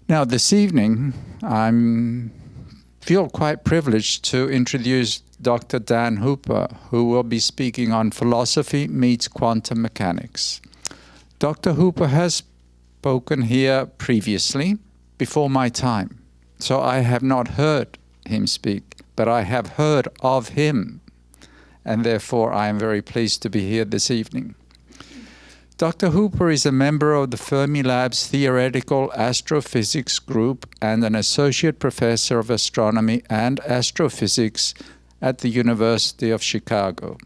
Now, this evening, I feel quite privileged to introduce Dr. Dan Hooper, who will be speaking on philosophy meets quantum mechanics. Dr. Hooper has spoken here previously, before my time, so I have not heard him speak, but I have heard of him, and therefore I am very pleased to be here this evening. Dr. Hooper is a member of the Fermilab's Theoretical Astrophysics Group and an associate professor of astronomy and astrophysics at the University of Chicago.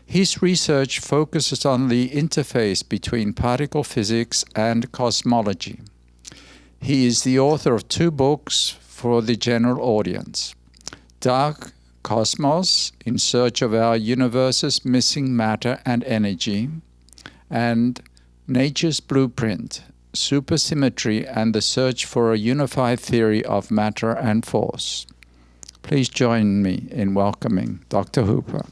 His research focuses on the interface between particle physics and cosmology. He is the author of 2 books for the general audience: Dark Cosmos, In Search of Our Universe's Missing Matter and Energy, and Nature's Blueprint, Supersymmetry and the Search for a Unified Theory of Matter and Force. Please join me in welcoming Dr. Hooper.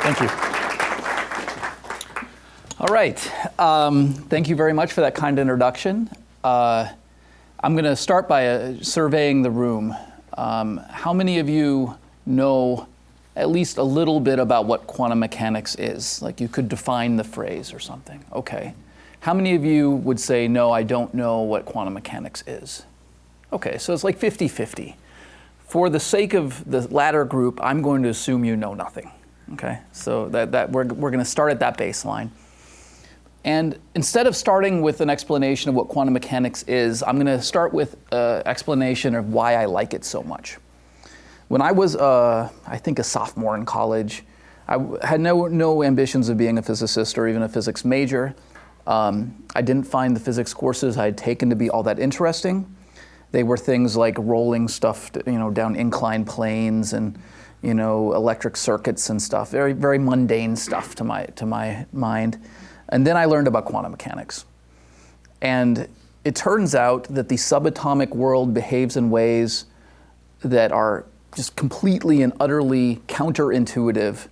Thank you. All right. Thank you very much for that kind introduction. I'm going to start by surveying the room. How many of you know at least a little bit about what quantum mechanics is? Like you could define the phrase or something. Okay. How many of you would say, no, I don't know what quantum mechanics is? Okay, so it's like 50-50. For the sake of the latter group, I'm going to assume you know nothing. Okay, so that we're going to start at that baseline. And instead of starting with an explanation of what quantum mechanics is, I'm going to start with an explanation of why I like it so much. When I was, I think, a sophomore in college, I had no ambitions of being a physicist or even a physics major. I didn't find the physics courses I had taken to be all that interesting. They were things like rolling stuff, down inclined planes and, electric circuits and stuff. Very, very mundane stuff to my mind. And then I learned about quantum mechanics. And it turns out that the subatomic world behaves in ways that are just completely and utterly counterintuitive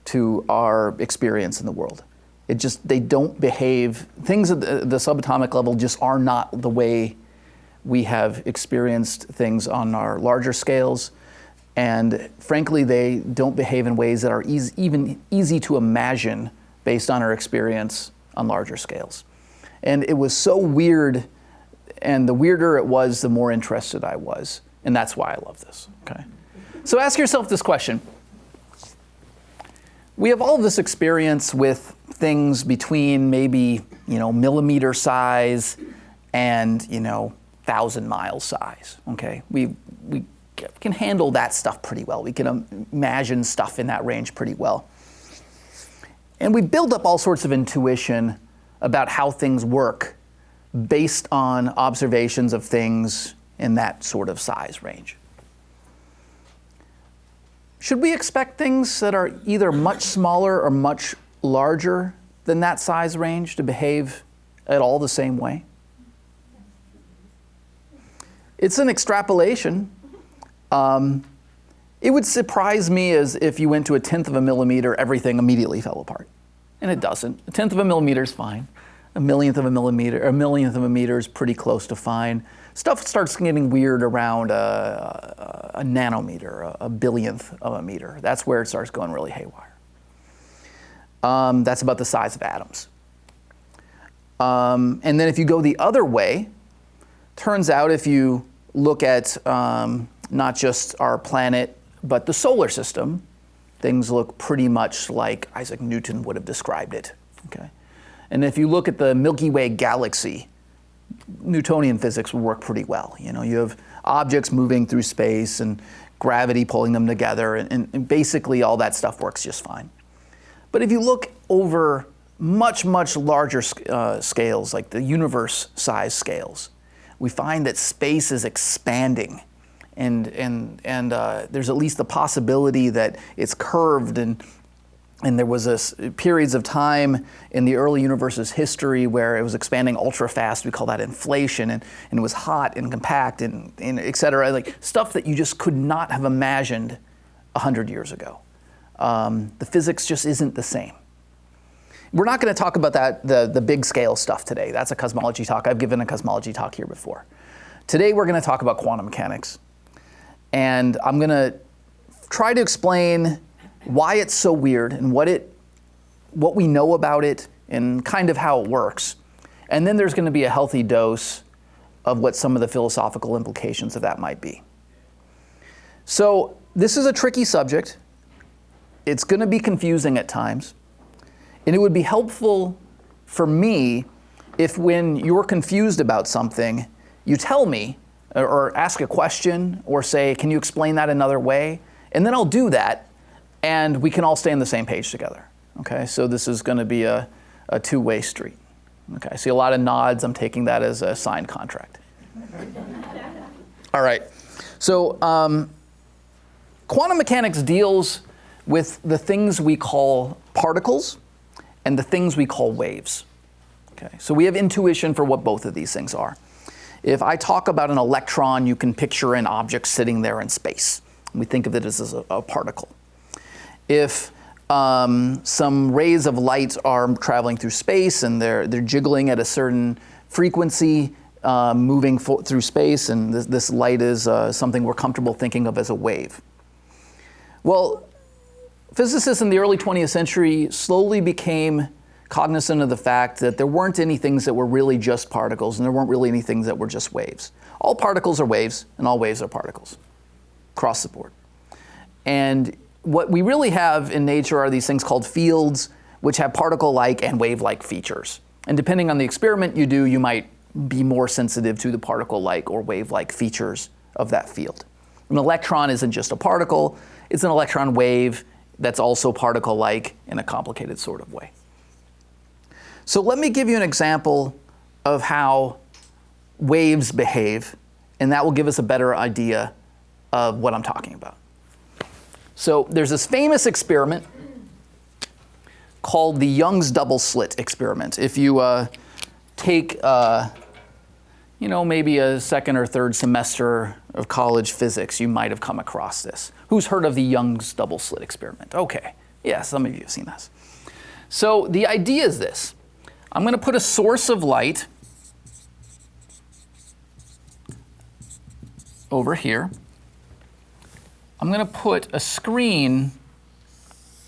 to our experience in the world. They don't behave, things at the subatomic level just are not the way we have experienced things on our larger scales. And frankly, they don't behave in ways that are even easy to imagine based on our experience on larger scales. And it was so weird, and the weirder it was, the more interested I was. And that's why I love this, okay? So ask yourself this question. We have all this experience with things between maybe, millimeter size and, 1,000-mile size, okay? We can handle that stuff pretty well. We can imagine stuff in that range pretty well. And we build up all sorts of intuition about how things work based on observations of things in that sort of size range. Should we expect things that are either much smaller or much larger than that size range to behave at all the same way? It's an extrapolation. It would surprise me as if you went to 1/10 of a millimeter, everything immediately fell apart. And it doesn't. 1/10 of a millimeter is fine. 1/1000th of a millimeter, or 1/1000th of a meter is pretty close to fine. Stuff starts getting weird around a nanometer, a billionth of a meter. That's where it starts going really haywire. That's about the size of atoms. And then if you go the other way, turns out if you look at not just our planet, but the solar system, things look pretty much like Isaac Newton would have described it. Okay? And if you look at the Milky Way galaxy, Newtonian physics would work pretty well. You have objects moving through space and gravity pulling them together, and basically all that stuff works just fine. But if you look over much, much larger scales, like the universe size scales, we find that space is expanding, and there's at least the possibility that it's curved, and there was periods of time in the early universe's history where it was expanding ultra fast. We call that inflation, and it was hot and compact and et cetera, like stuff that you just could not have imagined 100 years ago. The physics just isn't the same. We're not going to talk about that, the big scale stuff today. That's a cosmology talk. I've given a cosmology talk here before. Today we're going to talk about quantum mechanics. And I'm going to try to explain why it's so weird and what we know about it and kind of how it works. And then there's going to be a healthy dose of what some of the philosophical implications of that might be. So this is a tricky subject. It's going to be confusing at times. And it would be helpful for me if when you're confused about something, you tell me or ask a question or say, can you explain that another way? And then I'll do that and we can all stay on the same page together. Okay, so this is going to be a two-way street. Okay, I see a lot of nods. I'm taking that as a signed contract. All right, so quantum mechanics deals with the things we call particles and the things we call waves. Okay, so we have intuition for what both of these things are. If I talk about an electron, you can picture an object sitting there in space. We think of it as a particle. If some rays of light are traveling through space and they're jiggling at a certain frequency, moving through space, and this light is something we're comfortable thinking of as a wave. Well, physicists in the early 20th century slowly became cognizant of the fact that there weren't any things that were really just particles and there weren't really any things that were just waves. All particles are waves and all waves are particles across the board. And what we really have in nature are these things called fields, which have particle-like and wave-like features. And depending on the experiment you do, you might be more sensitive to the particle-like or wave-like features of that field. An electron isn't just a particle, it's an electron wave that's also particle-like in a complicated sort of way. So let me give you an example of how waves behave, and that will give us a better idea of what I'm talking about. So there's this famous experiment called the Young's double slit experiment. If you take, maybe a second or third semester of college physics, you might have come across this. Who's heard of the Young's double slit experiment? Okay, yeah, some of you have seen this. So the idea is this. I'm going to put a source of light over here. I'm going to put a screen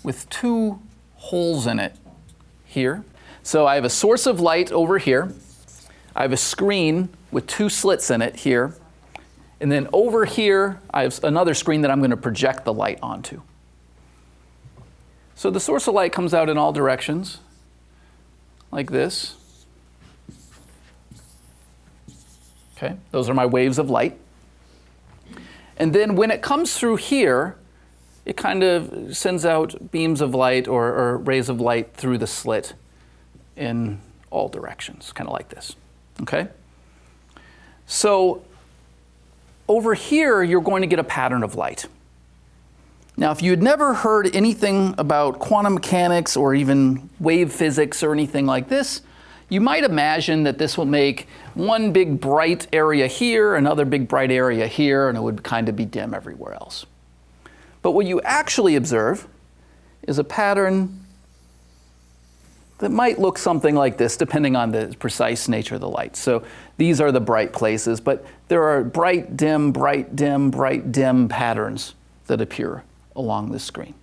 with two holes in it here. So I have a source of light over here. I have a screen with two slits in it here. And then over here, I have another screen that I'm going to project the light onto. So the source of light comes out in all directions, like this. Okay, those are my waves of light. And then when it comes through here, it kind of sends out beams of light or rays of light through the slit in all directions, kind of like this. Okay? So over here, you're going to get a pattern of light. Now, if you had never heard anything about quantum mechanics or even wave physics or anything like this, you might imagine that this will make one big bright area here, another big bright area here, and it would kind of be dim everywhere else. But what you actually observe is a pattern that might look something like this, depending on the precise nature of the light. So these are the bright places, but there are bright, dim, bright, dim, bright, dim patterns that appear along the screen.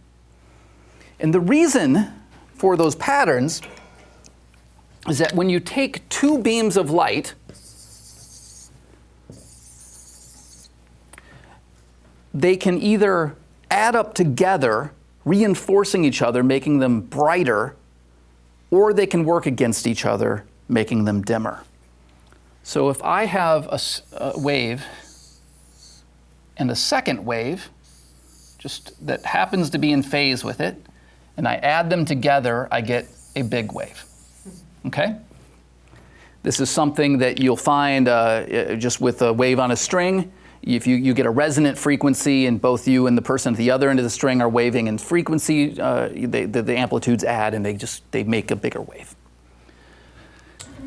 And the reason for those patterns is that when you take two beams of light, they can either add up together, reinforcing each other, making them brighter, or they can work against each other, making them dimmer. So if I have a wave and a second wave, just that happens to be in phase with it, and I add them together, I get a big wave. Okay? This is something that you'll find just with a wave on a string. If you get a resonant frequency and both you and the person at the other end of the string are waving in frequency, the amplitudes add and they make a bigger wave.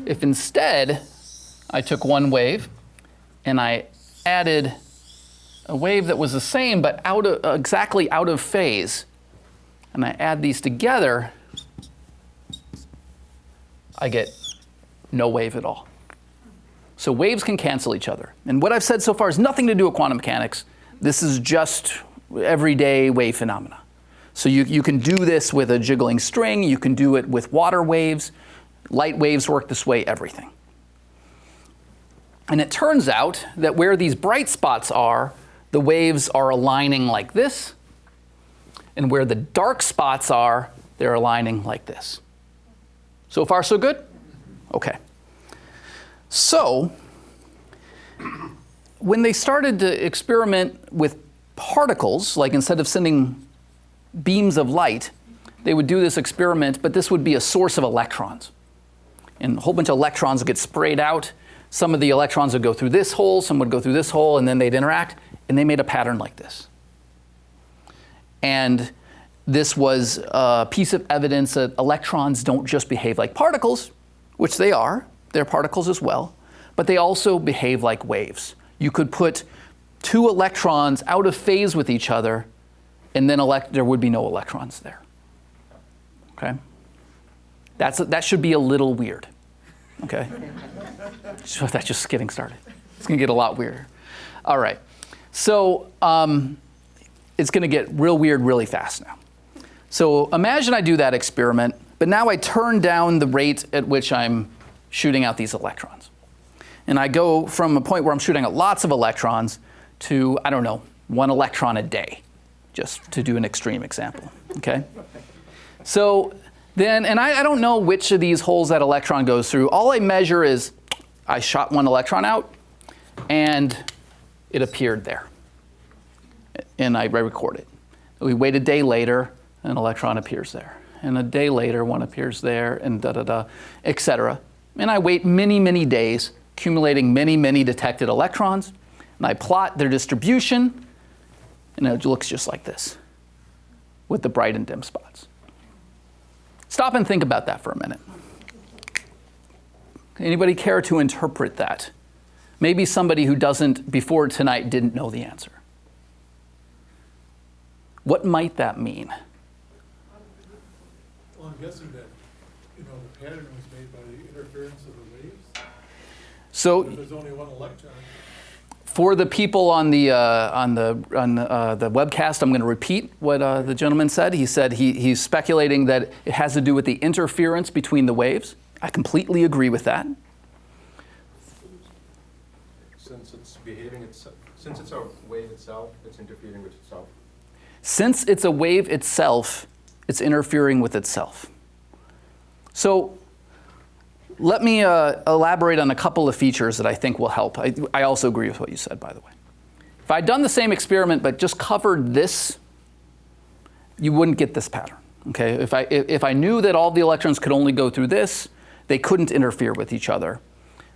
If instead I took one wave and I added a wave that was the same but exactly out of phase, and I add these together, I get no wave at all. So waves can cancel each other. And what I've said so far has nothing to do with quantum mechanics. This is just everyday wave phenomena. So you can do this with a jiggling string. You can do it with water waves. Light waves work this way, everything. And it turns out that where these bright spots are, the waves are aligning like this. And where the dark spots are, they're aligning like this. So far, so good? Okay. So when they started to experiment with particles, like instead of sending beams of light, they would do this experiment, but this would be a source of electrons. And a whole bunch of electrons would get sprayed out. Some of the electrons would go through this hole, some would go through this hole, and then they'd interact, and they made a pattern like this. And this was a piece of evidence that electrons don't just behave like particles, which they are. They're particles as well, but they also behave like waves. You could put two electrons out of phase with each other, and then there would be no electrons there. Okay? That should be a little weird. Okay? So that's just getting started. It's going to get a lot weirder. All right. So it's going to get real weird really fast now. So imagine I do that experiment, but now I turn down the rate at which I'm shooting out these electrons. And I go from a point where I'm shooting out lots of electrons to, I don't know, 1 electron a day, just to do an extreme example. Okay? So then, and I don't know which of these holes that electron goes through. All I measure is I shot 1 electron out, and it appeared there. And I record it. We wait a day later, an electron appears there. And a day later, one appears there, and da-da-da, et cetera. And I wait many, many days, accumulating many, many detected electrons. And I plot their distribution, and it looks just like this, with the bright and dim spots. Stop and think about that for a minute. Anybody care to interpret that? Maybe somebody who doesn't, before tonight, didn't know the answer. What might that mean? Well, I'm guessing that, the pattern was made by the interference of the waves. So If there's only 1 electron. For the people on the webcast, I'm going to repeat what the gentleman said. He said he's speculating that it has to do with the interference between the waves. I completely agree with that. Since it's behaving itself, since it's a wave itself, it's interfering with itself. Since it's a wave itself, it's interfering with itself. So let me elaborate on a couple of features that I think will help. I also agree with what you said, by the way. If I'd done the same experiment but just covered this, you wouldn't get this pattern. Okay? If I knew that all the electrons could only go through this, they couldn't interfere with each other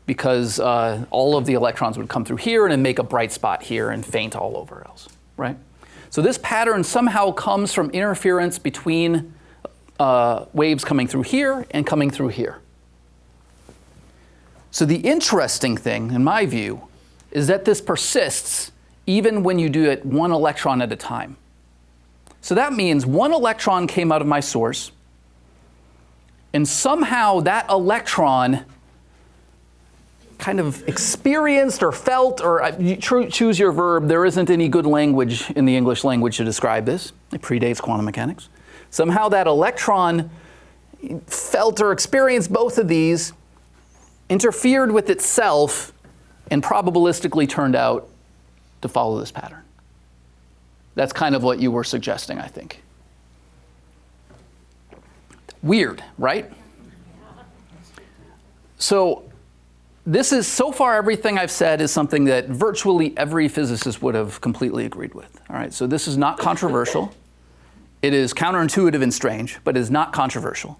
because all of the electrons would come through here and then make a bright spot here and faint all over else, right? So this pattern somehow comes from interference between waves coming through here and coming through here. So the interesting thing, in my view, is that this persists even when you do it 1 electron at a time. So that means 1 electron came out of my source, and somehow that electron kind of experienced or felt, or choose your verb. There isn't any good language in the English language to describe this. It predates quantum mechanics. Somehow that electron felt or experienced both of these, interfered with itself, and probabilistically turned out to follow this pattern. That's kind of what you were suggesting, I think. Weird, right? So this is, so far everything I've said is something that virtually every physicist would have completely agreed with. All right, so this is not controversial. It is counterintuitive and strange, but it is not controversial.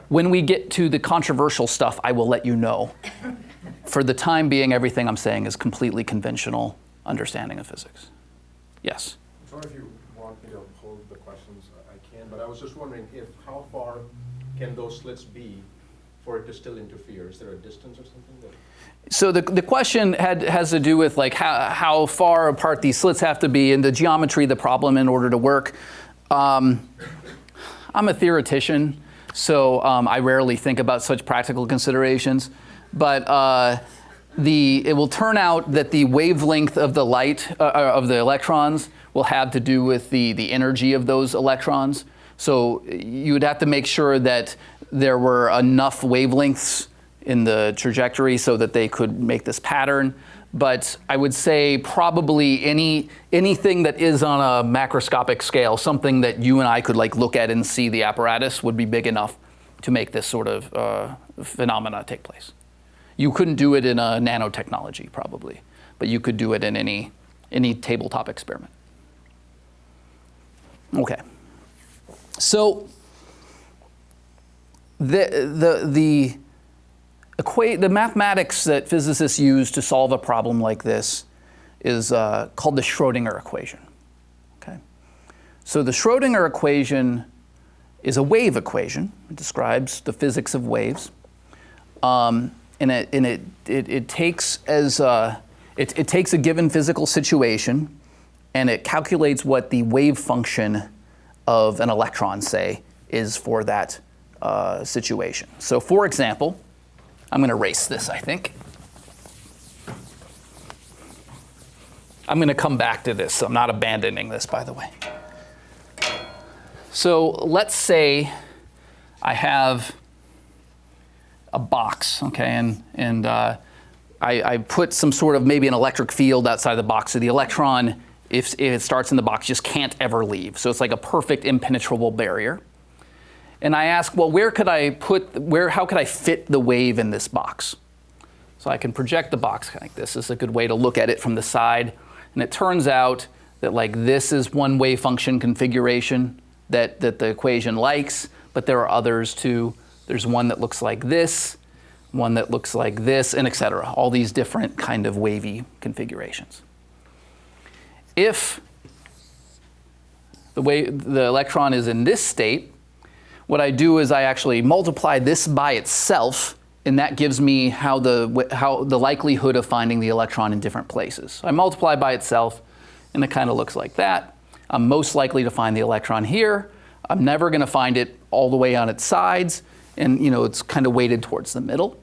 When we get to the controversial stuff, I will let you know. For the time being, everything I'm saying is completely conventional understanding of physics. Yes? I'm sorry if you want me to hold the questions, I can, but I was just wondering how far can those slits be for it to still interfere? Is there a distance or something? So the question has to do with like how far apart these slits have to be and the geometry of the problem in order to work. I'm a theoretician. So I rarely think about such practical considerations, but it will turn out that the wavelength of the light, of the electrons, will have to do with the energy of those electrons. So you would have to make sure that there were enough wavelengths in the trajectory so that they could make this pattern. But I would say probably anything that is on a macroscopic scale, something that you and I could like look at and see the apparatus, would be big enough to make this sort of phenomena take place. You couldn't do it in a nanotechnology probably, but you could do it in any tabletop experiment. Okay. So the mathematics that physicists use to solve a problem like this is called the Schrödinger equation. Okay. So the Schrödinger equation is a wave equation. It describes the physics of waves, and it takes it takes a given physical situation, and it calculates what the wave function of an electron, say, is for that situation. So, for example, I'm going to erase this, I think. I'm going to come back to this. I'm not abandoning this, by the way. So let's say I have a box, okay, and I put some sort of maybe an electric field outside the box, so the electron, if it starts in the box, just can't ever leave. So it's like a perfect impenetrable barrier. And I ask, well, how could I fit the wave in this box? So I can project the box like this. This is a good way to look at it from the side. And it turns out that like this is one wave function configuration that the equation likes, but there are others too. There's one that looks like this, one that looks like this, and et cetera. All these different kind of wavy configurations. If the electron is in this state, what I do is I actually multiply this by itself, and that gives me how the likelihood of finding the electron in different places. So I multiply by itself, and it kind of looks like that. I'm most likely to find the electron here. I'm never going to find it all the way on its sides, and it's kind of weighted towards the middle.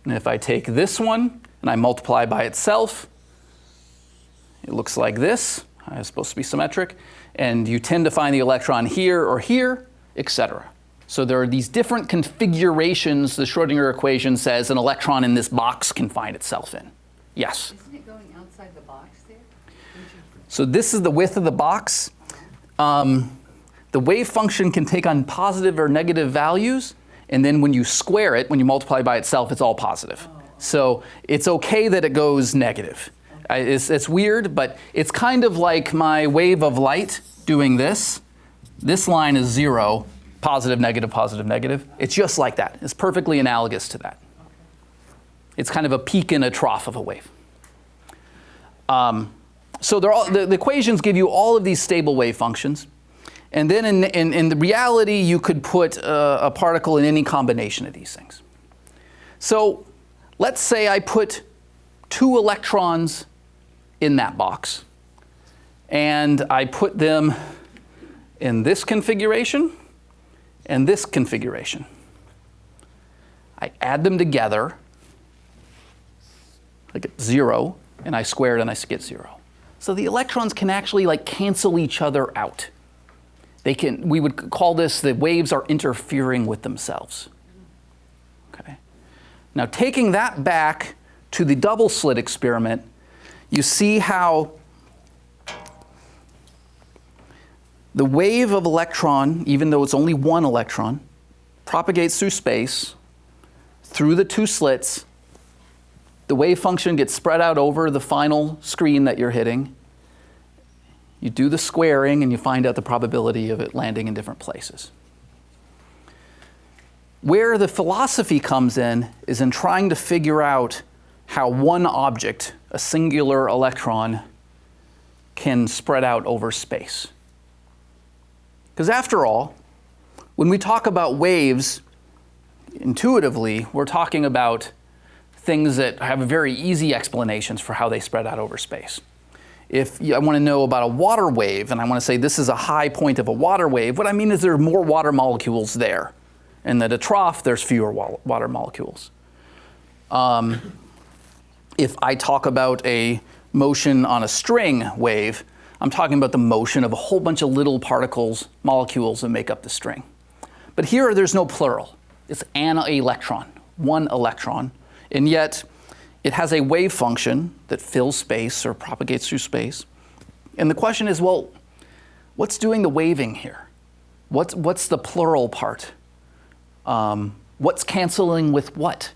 And if I take this one and I multiply by itself, it looks like this. It's supposed to be symmetric. And you tend to find the electron here or here, etc. So there are these different configurations the Schrödinger equation says an electron in this box can find itself in. Yes? Isn't it going outside the box there? So this is the width of the box. The wave function can take on positive or negative values, and then when you square it, when you multiply by itself, it's all positive. So it's okay that it goes negative. It's weird, but it's kind of like my wave of light doing this. This line is 0, positive, negative, positive, negative. It's just like that. It's perfectly analogous to that. It's kind of a peak and a trough of a wave. So the equations give you all of these stable wave functions. And then in the reality, you could put a particle in any combination of these things. So let's say I put 2 electrons in that box, and I put them in this configuration and this configuration. I add them together, I get 0, and I square it and I get 0. So the electrons can actually like cancel each other out. We would call this, the waves are interfering with themselves. Okay. Now taking that back to the double slit experiment, you see how the wave of electron, even though it's only one electron, propagates through space, through the 2 slits. The wave function gets spread out over the final screen that you're hitting. You do the squaring, and you find out the probability of it landing in different places. Where the philosophy comes in is in trying to figure out how one object, a singular electron, can spread out over space. Because after all, when we talk about waves, intuitively, we're talking about things that have very easy explanations for how they spread out over space. If I want to know about a water wave, and I want to say this is a high point of a water wave, what I mean is there are more water molecules there. And at a trough, there's fewer water molecules. If I talk about a motion on a string wave, I'm talking about the motion of a whole bunch of little particles, molecules that make up the string. But here, there's no plural. It's an electron, one electron. And yet, it has a wave function that fills space or propagates through space. And the question is, well, what's doing the waving here? What's the plural part? What's canceling with what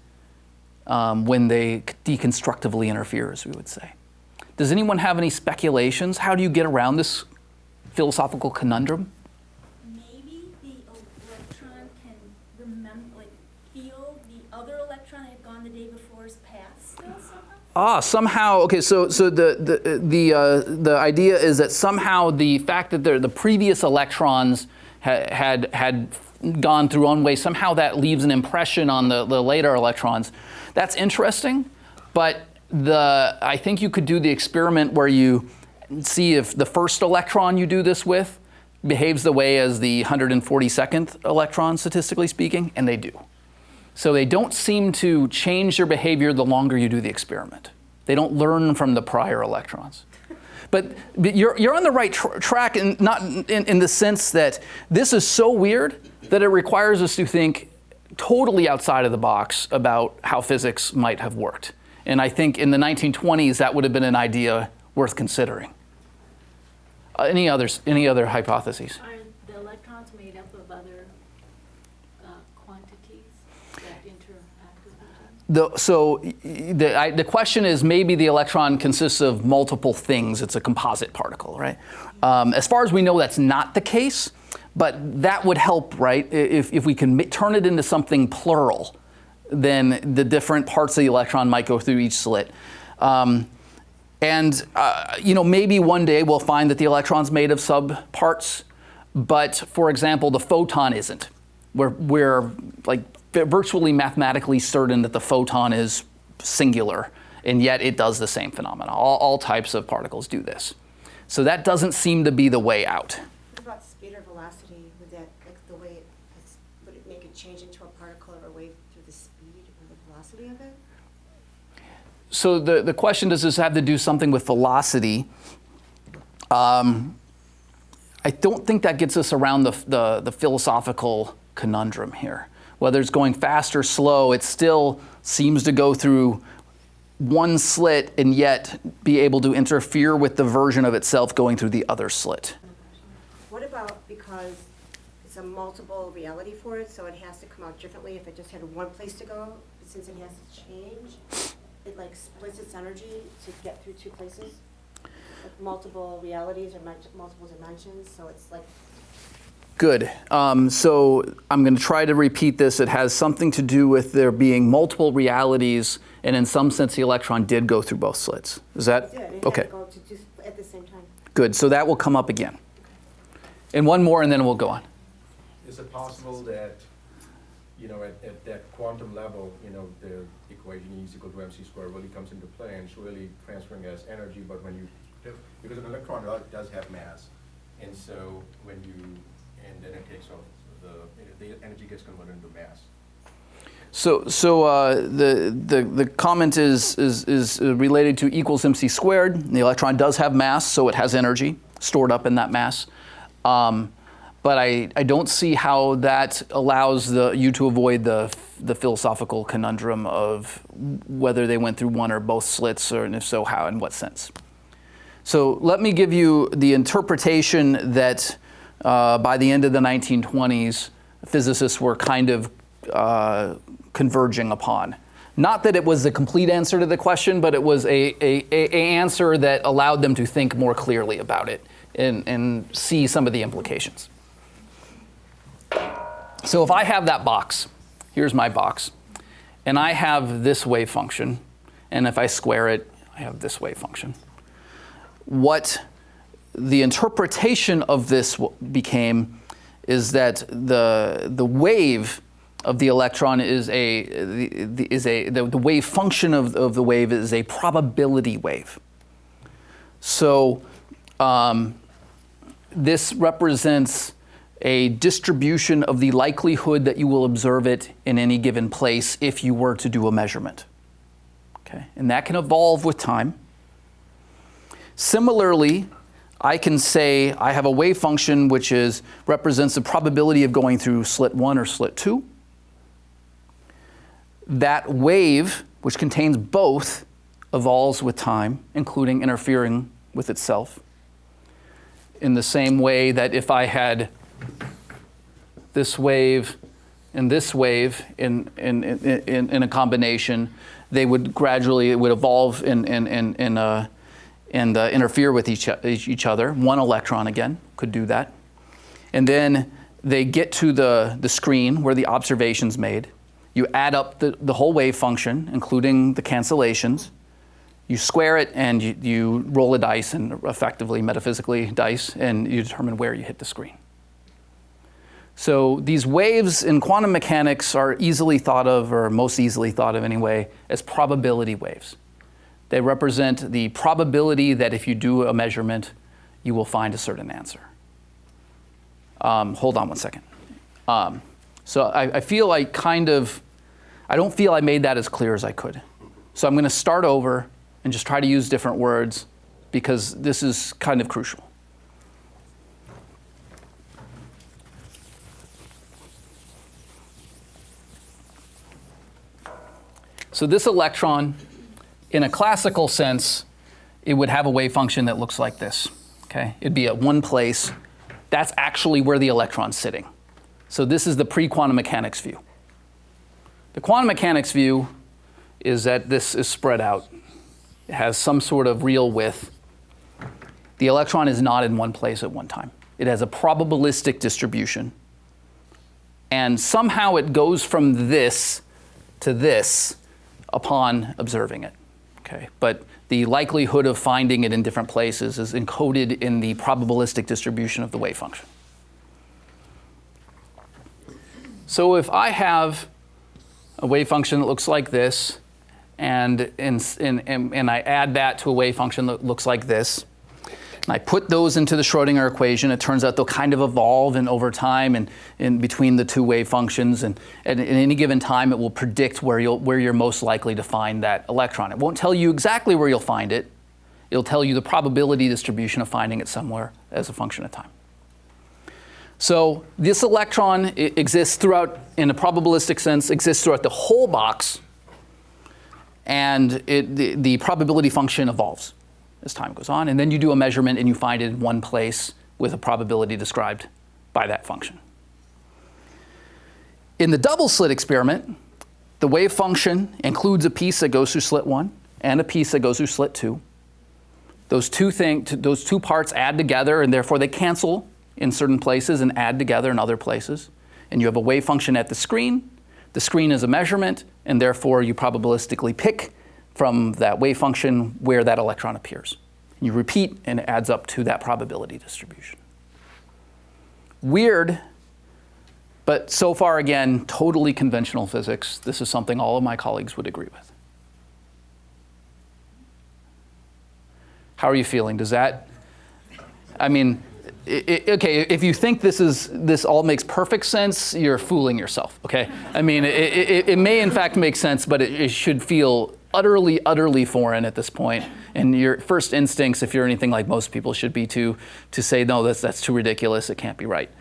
when they deconstructively interfere, as we would say? Does anyone have any speculations? How do you get around this philosophical conundrum? Maybe the electron can remember, like, feel the other electron that had gone the day before's path still somehow? Somehow. Okay, so the idea is that somehow the fact that the previous electrons had gone through one way, somehow that leaves an impression on the later electrons. That's interesting, but I think you could do the experiment where you see if the first electron you do this with behaves the way as the 142nd electron, statistically speaking, and they do. So they don't seem to change their behavior the longer you do the experiment. They don't learn from the prior electrons. But you're on the right track, and not in the sense that this is so weird that it requires us to think totally outside of the box about how physics might have worked. And I think in the 1920s, that would have been an idea worth considering. Any other hypotheses? Are the electrons made up of other quantities that interact with each other? The question is, maybe the electron consists of multiple things. It's a composite particle, right? As far as we know, that's not the case, but that would help, right? If we can turn it into something plural, then the different parts of the electron might go through each slit. Maybe one day we'll find that the electron's made of subparts, but for example, the photon isn't. We're like virtually mathematically certain that the photon is singular, and yet it does the same phenomena. All types of particles do this. So that doesn't seem to be the way out. What about speed or velocity? Would that, like the way would it make it change into a particle or a wave through the speed or the velocity of it? So the question, does this have to do something with velocity? I don't think that gets us around the philosophical conundrum here. Whether it's going fast or slow, it still seems to go through one slit and yet be able to interfere with the version of itself going through the other slit. What about because it's a multiple reality for it, so it has to come out differently if it just had one place to go, since it has to change? It like splits its energy to get through two places, like multiple realities or multiple dimensions. So it's like. Good. So I'm going to try to repeat this. It has something to do with there being multiple realities, and in some sense, the electron did go through both slits. Is that It okay? Had to go to just at the same time. Good. So that will come up again. And one more, and then we'll go on. Is it possible that, at that quantum level, the equation E is equal to mc squared really comes into play and it's really transferring as energy, but because an electron does have mass, and so and then it takes off, the energy gets converted into mass. So the comment is related to equals mc squared. The electron does have mass, so it has energy stored up in that mass. But I don't see how that allows you to avoid the philosophical conundrum of whether they went through one or both slits, and if so, how, in what sense. So let me give you the interpretation that by the end of the 1920s, physicists were kind of converging upon. Not that it was the complete answer to the question, but it was a answer that allowed them to think more clearly about it and see some of the implications. So if I have that box, here's my box, and I have this wave function, and if I square it, I have this wave function. What the interpretation of this became is that the wave of the electron is the wave function of the wave is a probability wave. So this represents a distribution of the likelihood that you will observe it in any given place if you were to do a measurement. Okay? And that can evolve with time. Similarly, I can say I have a wave function which represents the probability of going through slit 1 or slit 2. That wave, which contains both, evolves with time, including interfering with itself. In the same way that if I had this wave and this wave in a combination, they would gradually, it would evolve and interfere with each other. One electron, again, could do that. And then they get to the screen where the observation's made. You add up the whole wave function, including the cancellations. You square it, and you roll a dice, and effectively, metaphysically, dice, and you determine where you hit the screen. So these waves in quantum mechanics are easily thought of, or most easily thought of anyway, as probability waves. They represent the probability that if you do a measurement, you will find a certain answer. Hold on one second. So I feel like I don't feel I made that as clear as I could. So I'm going to start over and just try to use different words because this is kind of crucial. So this electron, in a classical sense, it would have a wave function that looks like this. Okay? It'd be at one place. That's actually where the electron's sitting. So this is the pre-quantum mechanics view. The quantum mechanics view is that this is spread out. It has some sort of real width. The electron is not in one place at one time. It has a probabilistic distribution. And somehow it goes from this to this upon observing it. Okay? But the likelihood of finding it in different places is encoded in the probabilistic distribution of the wave function. So if I have a wave function that looks like this, and I add that to a wave function that looks like this, and I put those into the Schrodinger equation, it turns out they'll kind of evolve and over time and in between the two wave functions, and at any given time it will predict where you're most likely to find that electron. It won't tell you exactly where you'll find it. It'll tell you the probability distribution of finding it somewhere as a function of time. So this electron exists throughout, in a probabilistic sense, exists throughout the whole box, and the probability function evolves as time goes on. And then you do a measurement and you find it in one place with a probability described by that function. In the double slit experiment, the wave function includes a piece that goes through slit 1 and a piece that goes through slit 2. Those two parts add together, and therefore they cancel in certain places and add together in other places. And you have a wave function at the screen. The screen is a measurement, and therefore you probabilistically pick from that wave function where that electron appears. You repeat, and it adds up to that probability distribution. Weird, but so far, again, totally conventional physics. This is something all of my colleagues would agree with. How are you feeling? Does that, I mean, okay, if you think this all makes perfect sense, you're fooling yourself, okay? I mean, it may in fact make sense, but it should feel utterly foreign at this point. And your first instincts, if you're anything like most people, should be to say, no, that's too ridiculous, it can't be right.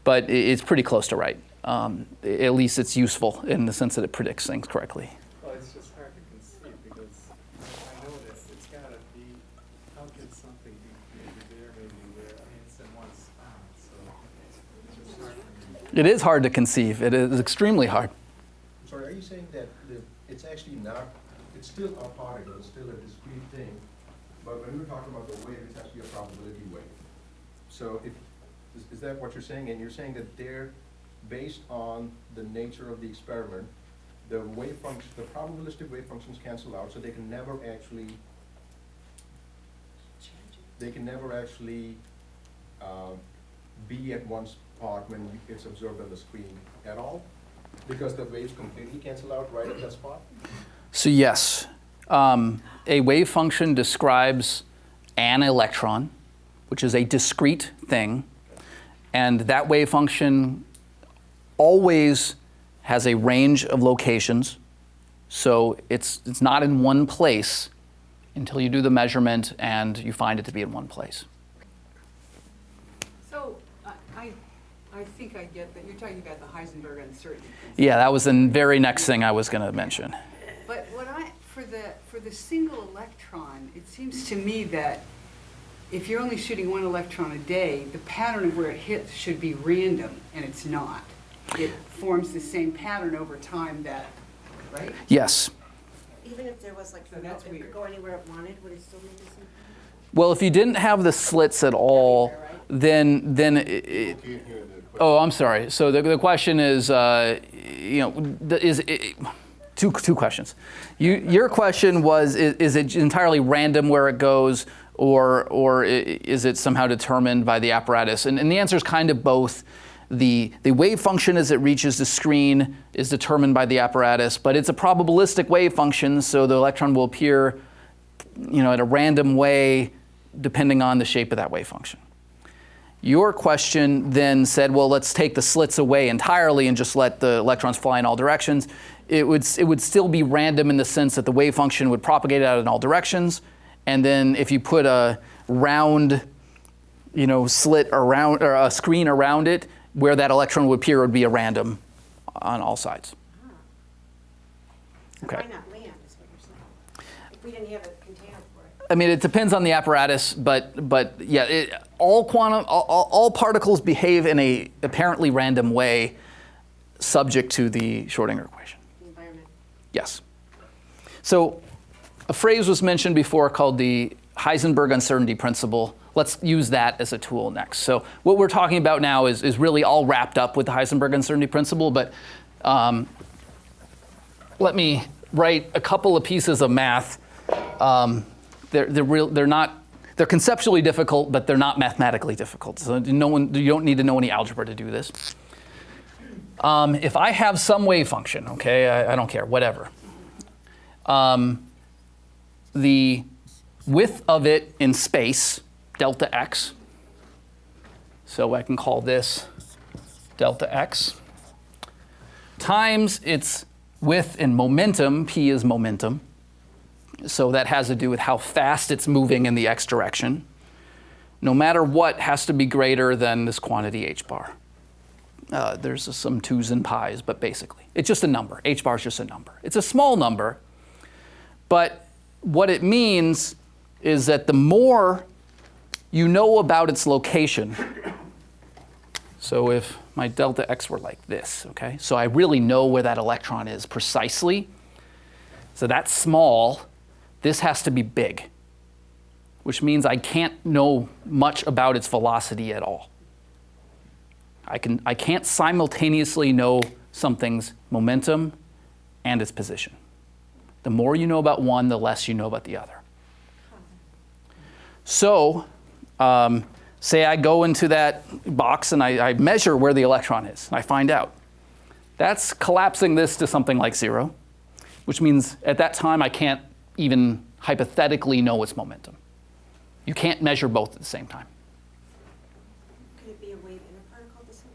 But it's pretty close to right. At least it's useful in the sense that it predicts things correctly. Well, it's just hard to conceive because I know that it's got to be, how can something be maybe there, maybe there? I mean, it's in one spot, so it's just hard for me. It is hard to conceive. It is extremely hard. I'm sorry, are you saying that it's actually not, it's still a particle, it's still a discrete thing, but when we're talking about the wave, it's actually a probability wave. So is that what you're saying? And you're saying that they're based on the nature of the experiment, the wave function, the probabilistic wave functions cancel out, so they can never actually be at one spot when it's observed on the screen at all, because the waves completely cancel out right at that spot? So yes, a wave function describes an electron, which is a discrete thing, and that wave function always has a range of locations, so it's not in one place until you do the measurement and you find it to be in one place. So I think I get that. You're talking about the Heisenberg uncertainty. Yeah, that was the very next thing I was going to mention. But for the single electron, it seems to me that if you're only shooting one electron a day, the pattern of where it hits should be random, and it's not. It forms the same pattern over time that, right? Yes. Even if there was like, So that's if it weird. could go anywhere it wanted, would it still make the same? Well, if you didn't have the slits at all, then oh, I'm sorry. So the question is, two questions. Your question was, is it entirely random where it goes, or is it somehow determined by the apparatus? And the answer is kind of both. The wave function as it reaches the screen is determined by the apparatus, but it's a probabilistic wave function, so the electron will appear, in a random way depending on the shape of that wave function. Your question then said, well, let's take the slits away entirely and just let the electrons fly in all directions. It would still be random in the sense that the wave function would propagate out in all directions, and then if you put a round, slit around, or a screen around it, where that electron would appear would be a random on all sides. So Okay. why not land, is what you're saying? If we didn't have a container for it. I mean, it depends on the apparatus, but yeah, all particles behave in a apparently random way, subject to the Schrodinger equation. The environment. Yes. So a phrase was mentioned before called the Heisenberg uncertainty principle. Let's use that as a tool next. So what we're talking about now is really all wrapped up with the Heisenberg uncertainty principle, but let me write a couple of pieces of math. They're conceptually difficult, but they're not mathematically difficult. So you don't need to know any algebra to do this. If I have some wave function, okay, I don't care, whatever. The width of it in space, delta x, so I can call this delta x, times its width in momentum, p is momentum, so that has to do with how fast it's moving in the x direction. No matter what, has to be greater than this quantity h bar. There's some 2's and pi's, but basically, it's just a number. H bar is just a number. It's a small number, but what it means is that the more you know about its location, so if my delta x were like this, okay? So I really know where that electron is precisely. So that's small. This has to be big, which means I can't know much about its velocity at all. I can't simultaneously know something's momentum and its position. The more you know about one, the less you know about the other. So say I go into that box and I measure where the electron is, and I find out. That's collapsing this to something like 0, which means at that time I can't even hypothetically know its momentum. You can't measure both at the same time. Could it be a wave and a particle at the same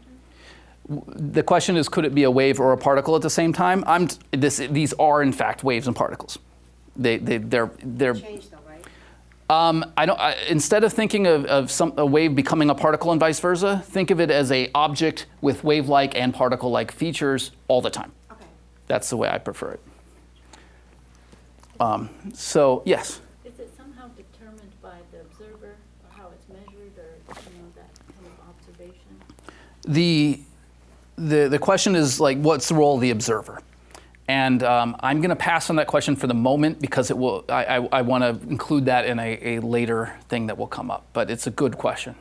time? The question is, could it be a wave or a particle at the same time? These are, in fact, waves and particles. They're Change though, right? Instead of thinking of a wave becoming a particle and vice versa, think of it as an object with wave-like and particle-like features all the time. Okay. That's the way I prefer it. So, yes? Is it somehow determined by the observer, or how it's measured, or that kind of observation? The question is, like, what's the role of the observer? And I'm going to pass on that question for the moment because I want to include that in a later thing that will come up. But it's a good question.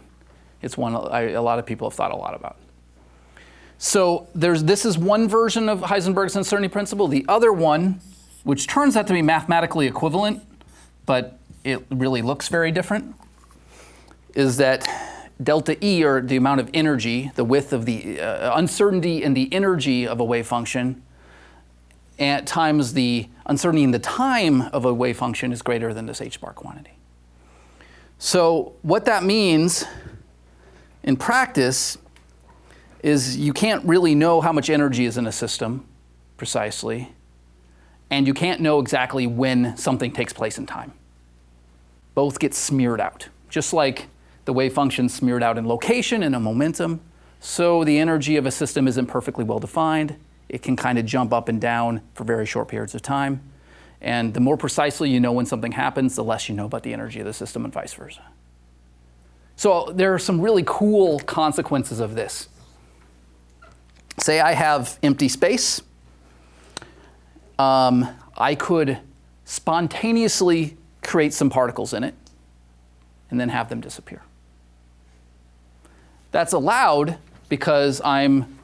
It's one a lot of people have thought a lot about. So this is one version of Heisenberg's uncertainty principle. The other one, which turns out to be mathematically equivalent, but it really looks very different, is that delta E, or the amount of energy, the width of the uncertainty in the energy of a wave function, and times the uncertainty in the time of a wave function is greater than this h bar quantity. So what that means in practice is you can't really know how much energy is in a system precisely, and you can't know exactly when something takes place in time. Both get smeared out. Just like the wave function smeared out in location and in momentum, so the energy of a system isn't perfectly well defined. It can kind of jump up and down for very short periods of time. And the more precisely you know when something happens, the less you know about the energy of the system and vice versa. So there are some really cool consequences of this. Say I have empty space. I could spontaneously create some particles in it and then have them disappear. That's allowed because I'm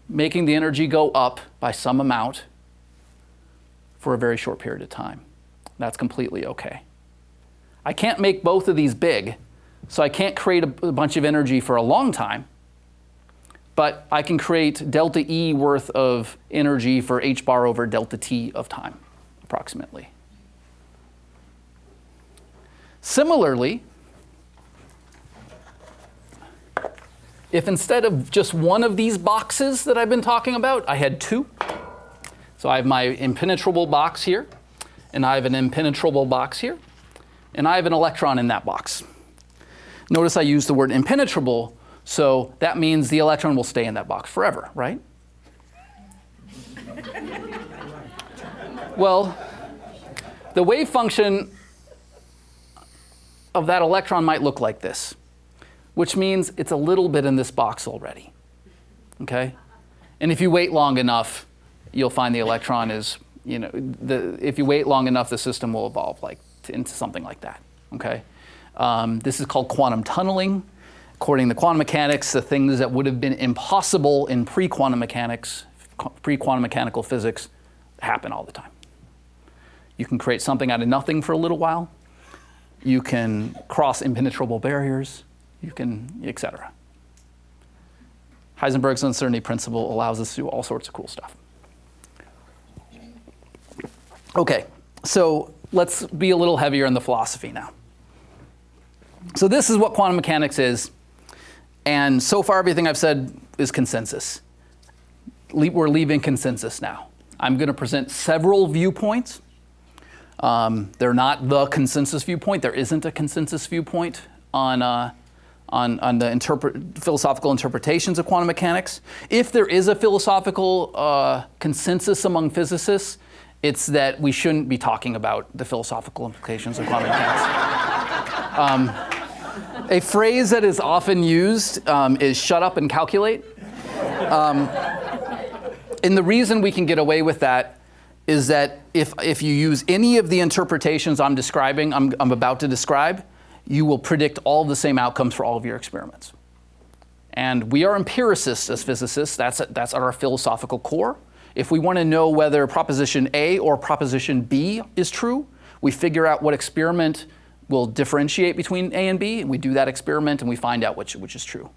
making the energy go up by some amount for a very short period of time. That's completely okay. I can't make both of these big, so I can't create a bunch of energy for a long time, but I can create delta E worth of energy for h bar over delta t of time, approximately. Similarly, if instead of just one of these boxes that I've been talking about, I had two. So I have my impenetrable box here, and I have an impenetrable box here, and I have an electron in that box. Notice I use the word impenetrable, so that means the electron will stay in that box forever, right? Well, the wave function of that electron might look like this, which means it's a little bit in this box already, okay? And if you wait long enough, you'll find the electron is, if you wait long enough, the system will evolve into something like that, okay? This is called quantum tunneling. According to quantum mechanics, the things that would have been impossible in pre-quantum mechanics, pre-quantum mechanical physics, happen all the time. You can create something out of nothing for a little while. You can cross impenetrable barriers. You can, et cetera. Heisenberg's uncertainty principle allows us to do all sorts of cool stuff. Okay, so let's be a little heavier in the philosophy now. So this is what quantum mechanics is. And so far, everything I've said is consensus. We're leaving consensus now. I'm going to present several viewpoints. They're not the consensus viewpoint. There isn't a consensus viewpoint on the philosophical interpretations of quantum mechanics. If there is a philosophical consensus among physicists, it's that we shouldn't be talking about the philosophical implications of quantum mechanics. A phrase that is often used is shut up and calculate. And the reason we can get away with that is that if you use any of the interpretations I'm about to describe, you will predict all the same outcomes for all of your experiments. And we are empiricists as physicists. That's our philosophical core. If we want to know whether proposition A or proposition B is true, we figure out what experiment will differentiate between A and B, and we do that experiment and we find out which is true.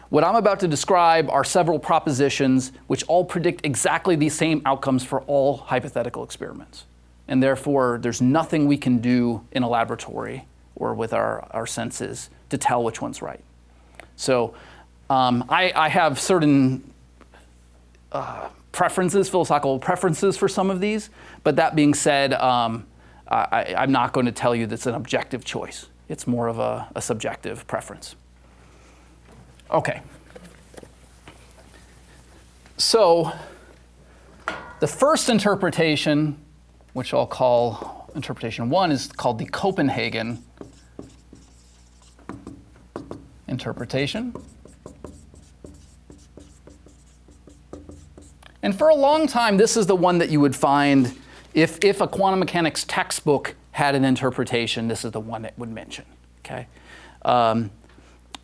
What I'm about to describe are several propositions which all predict exactly the same outcomes for all hypothetical experiments. And therefore, there's nothing we can do in a laboratory or with our senses to tell which one's right. So I have certain philosophical preferences for some of these, but that being said, I'm not going to tell you that's an objective choice. It's more of a subjective preference. Okay. So the first interpretation, which I'll call interpretation 1, is called the Copenhagen interpretation. And for a long time, this is the one that you would find if a quantum mechanics textbook had an interpretation, this is the one it would mention. Okay.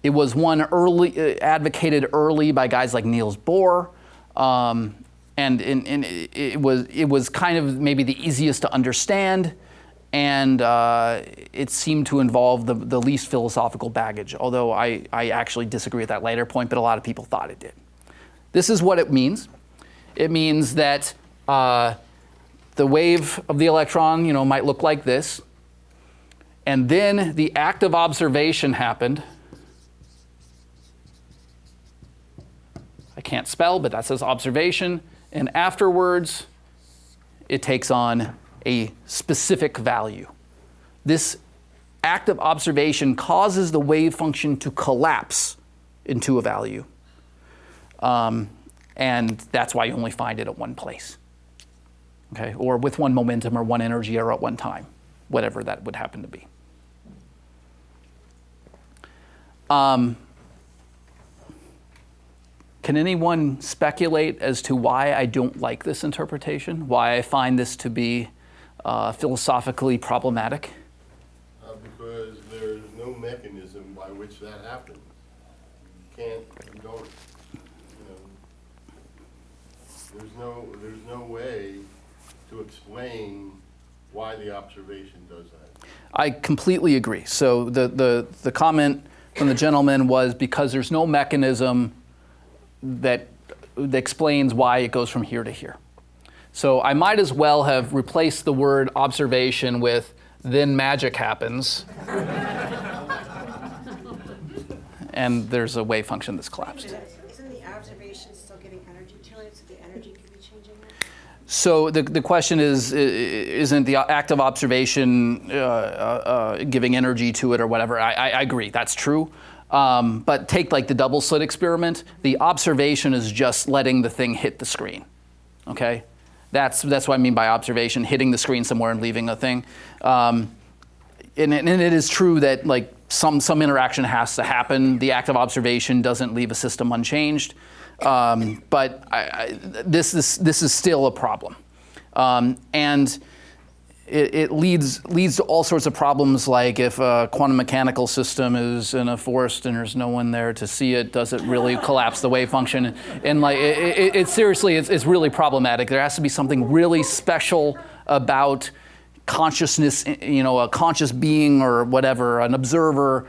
It was one advocated early by guys like Niels Bohr, and it was kind of maybe the easiest to understand, and it seemed to involve the least philosophical baggage, although I actually disagree with that later point, but a lot of people thought it did. This is what it means. It means that the wave of the electron, might look like this, And then the act of observation happened. I can't spell, but that says observation. And afterwards, it takes on a specific value. This act of observation causes the wave function to collapse into a value. And that's why you only find it at one place. Okay? Or with one momentum or one energy or at one time, whatever that would happen to be. Can anyone speculate as to why I don't like this interpretation? Why I find this to be philosophically problematic? Because there's no mechanism by which that happens. You don't, there's no way to explain why the observation does that. I completely agree. So the comment from the gentleman was because there's no mechanism that explains why it goes from here to here. So I might as well have replaced the word observation with then magic happens. And there's a wave function that's collapsed. Isn't the observation still giving energy to it, so the energy could be changing that? So the question is, isn't the act of observation giving energy to it or whatever? I agree, that's true. But take like the double slit experiment. The observation is just letting the thing hit the screen, okay? That's what I mean by observation, hitting the screen somewhere and leaving a thing. And it is true that like some interaction has to happen. The act of observation doesn't leave a system unchanged. But this is still a problem. And it leads to all sorts of problems, like if a quantum mechanical system is in a forest and there's no one there to see it, does it really collapse the wave function? And like it seriously, it's really problematic. There has to be something really special about consciousness, a conscious being or whatever, an observer,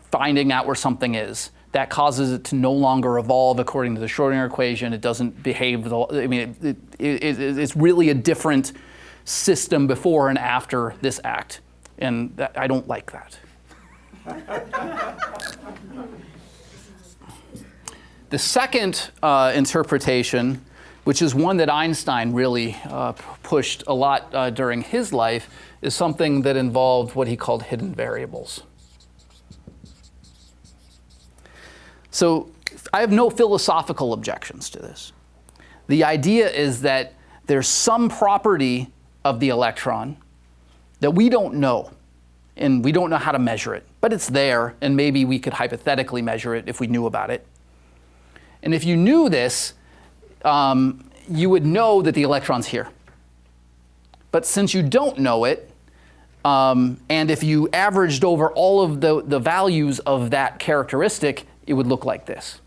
finding out where something is. That causes it to no longer evolve according to the Schrodinger equation. It doesn't behave. It's really a different system before and after this act, and I don't like that. The second interpretation, which is one that Einstein really pushed a lot during his life, is something that involved what he called hidden variables. So I have no philosophical objections to this. The idea is that there's some property of the electron that we don't know, and we don't know how to measure it, but it's there, and maybe we could hypothetically measure it if we knew about it. And if you knew this, you would know that the electron's here. But since you don't know it, and if you averaged over all of the values of that characteristic, it would look like this.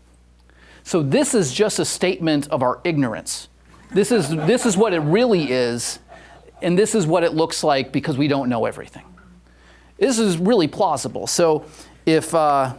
So this is just a statement of our ignorance. This is what it really is, and this is what it looks like because we don't know everything. This is really plausible. So if I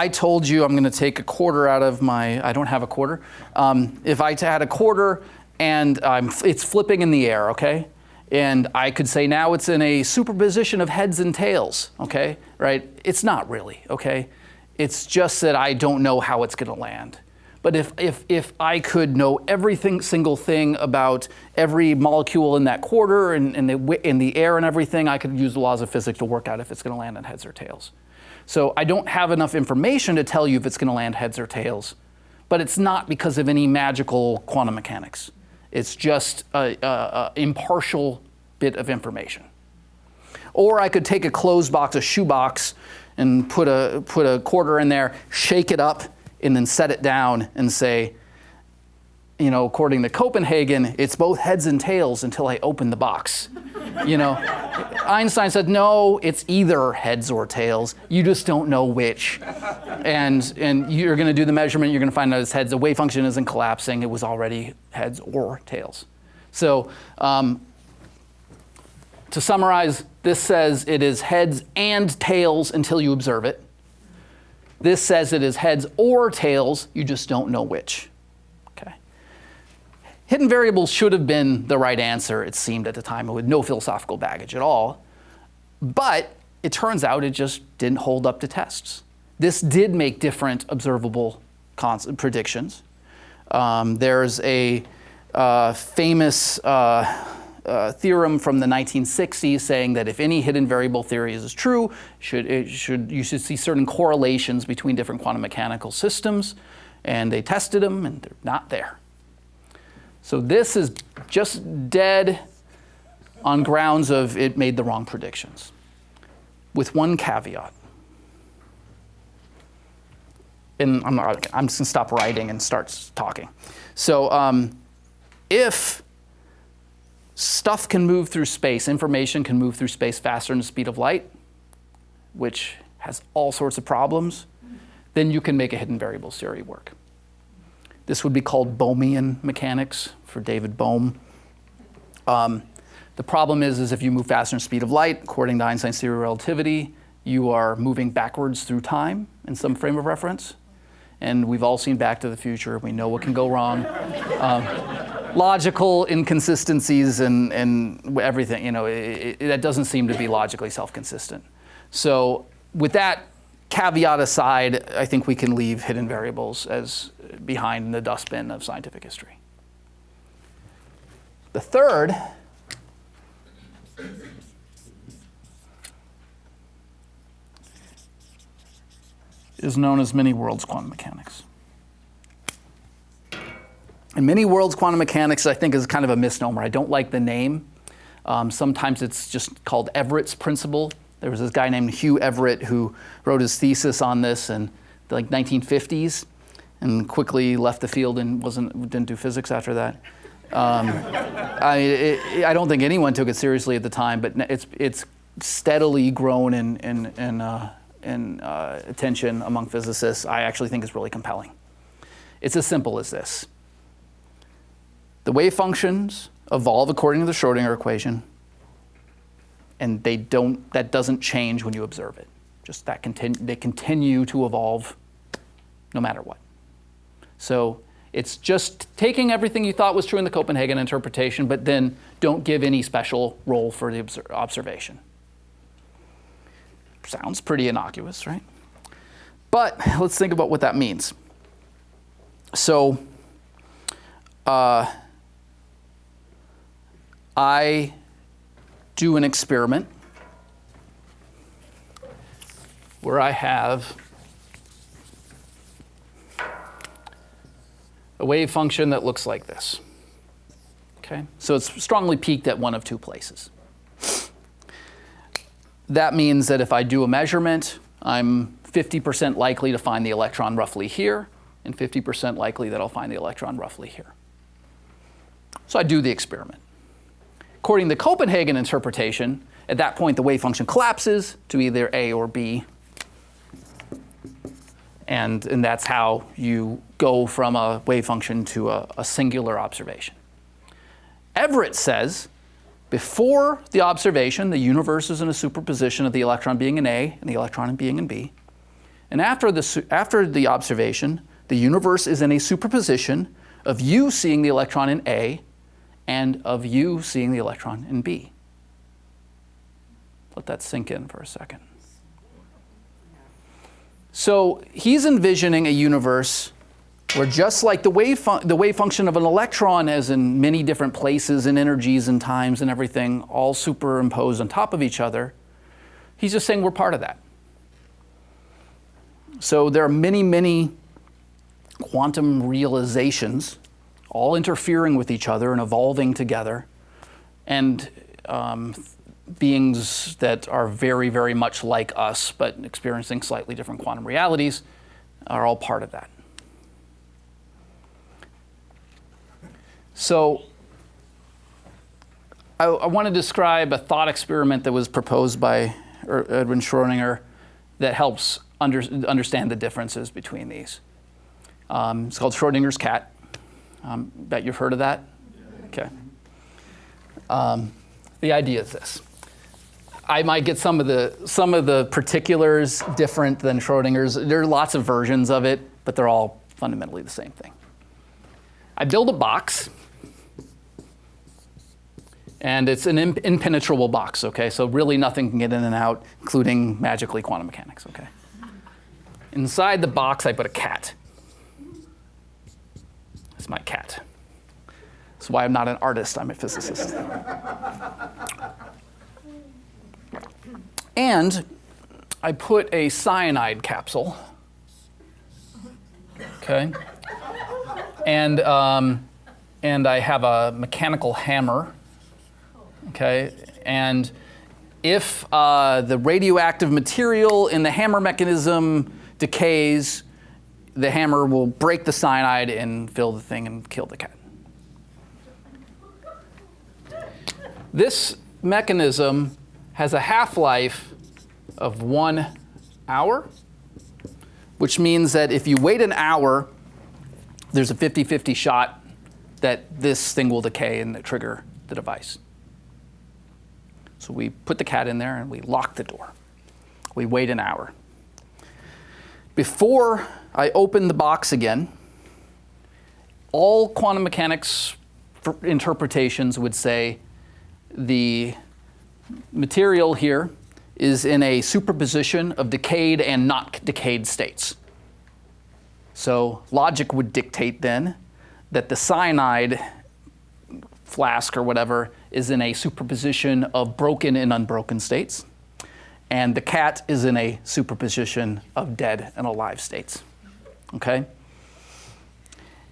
told you I'm going to take a quarter out of I don't have a quarter. If I had a quarter and it's flipping in the air, okay? And I could say now it's in a superposition of heads and tails, okay? Right? It's not really, okay? It's just that I don't know how it's going to land. But if I could know single thing about every molecule in that quarter and in the air and everything, I could use the laws of physics to work out if it's going to land on heads or tails. So I don't have enough information to tell you if it's going to land heads or tails, but it's not because of any magical quantum mechanics. It's just a impartial bit of information. Or I could take a closed box, a shoebox, and put a quarter in there, shake it up, and then set it down and say, according to Copenhagen, it's both heads and tails until I open the box. Einstein said, no, it's either heads or tails. You just don't know which. And you're going to do the measurement. You're going to find out it's heads. The wave function isn't collapsing. It was already heads or tails. So to summarize, this says it is heads and tails until you observe it. This says it is heads or tails. You just don't know which. Okay. hidden variables should have been the right answer, it seemed at the time, with no philosophical baggage at all. But it turns out it just didn't hold up to tests. This did make different observable predictions. There's a famous theorem from the 1960s saying that if any hidden variable theory is true, you should see certain correlations between different quantum mechanical systems. And they tested them, and they're not there. So this is just dead on grounds of it made the wrong predictions, with one caveat. And I'm just going to stop writing and start talking. So if stuff can move through space, information can move through space faster than the speed of light, which has all sorts of problems, then you can make a hidden variables theory work. This would be called Bohmian mechanics for David Bohm. The problem is if you move faster than the speed of light, according to Einstein's theory of relativity, you are moving backwards through time in some frame of reference. And we've all seen Back to the Future. We know what can go wrong. Logical inconsistencies and everything, that doesn't seem to be logically self-consistent. So with that caveat aside, I think we can leave hidden variables as behind in the dustbin of scientific history. The third is known as many worlds quantum mechanics. And many worlds quantum mechanics, I think, is kind of a misnomer. I don't like the name. Sometimes it's just called Everett's principle. There was this guy named Hugh Everett who wrote his thesis on this in the 1950s and quickly left the field and didn't do physics after that. I don't think anyone took it seriously at the time, but it's steadily grown in attention among physicists. I actually think it's really compelling. It's as simple as this. The wave functions evolve according to the Schrodinger equation, and that doesn't change when you observe it. Just they continue to evolve no matter what. So it's just taking everything you thought was true in the Copenhagen interpretation, but then don't give any special role for the observation. Sounds pretty innocuous, right? But let's think about what that means. So I do an experiment where I have a wave function that looks like this. Okay? So it's strongly peaked at one of two places. That means that if I do a measurement, I'm 50% likely to find the electron roughly here, and 50% likely that I'll find the electron roughly here. So I do the experiment. According to the Copenhagen interpretation, at that point the wave function collapses to either A or B. And that's how you go from a wave function to a singular observation. Everett says, before the observation, the universe is in a superposition of the electron being in A and the electron being in B. And after the observation, the universe is in a superposition of you seeing the electron in A and of you seeing the electron in B. Let that sink in for a second. So he's envisioning a universe where, just like the wave function of an electron is in many different places and energies and times and everything, all superimposed on top of each other, he's just saying we're part of that. So there are many, many quantum realizations all interfering with each other and evolving together, and beings that are very, very much like us but experiencing slightly different quantum realities are all part of that. So I want to describe a thought experiment that was proposed by Edwin Schrodinger that helps understand the differences between these. It's called Schrodinger's cat. Bet you've heard of that? Okay. The idea is this. I might get some of the particulars different than Schrodinger's. There are lots of versions of it, but they're all fundamentally the same thing. I build a box, And it's an impenetrable box, okay? So really nothing can get in and out, including magically quantum mechanics, okay? Inside the box, I put a cat. It's my cat. That's why I'm not an artist, I'm a physicist. And I put a cyanide capsule, okay? And I have a mechanical hammer, okay? And if the radioactive material in the hammer mechanism decays, the hammer will break the cyanide and fill the thing and kill the cat. This mechanism has a half-life of 1 hour, which means that if you wait an hour, there's a 50-50 shot that this thing will decay and trigger the device. So we put the cat in there and we lock the door. We wait an hour. Before I open the box again, all quantum mechanics interpretations would say the material here is in a superposition of decayed and not decayed states. So logic would dictate then that the cyanide flask or whatever is in a superposition of broken and unbroken states, and the cat is in a superposition of dead and alive states, okay?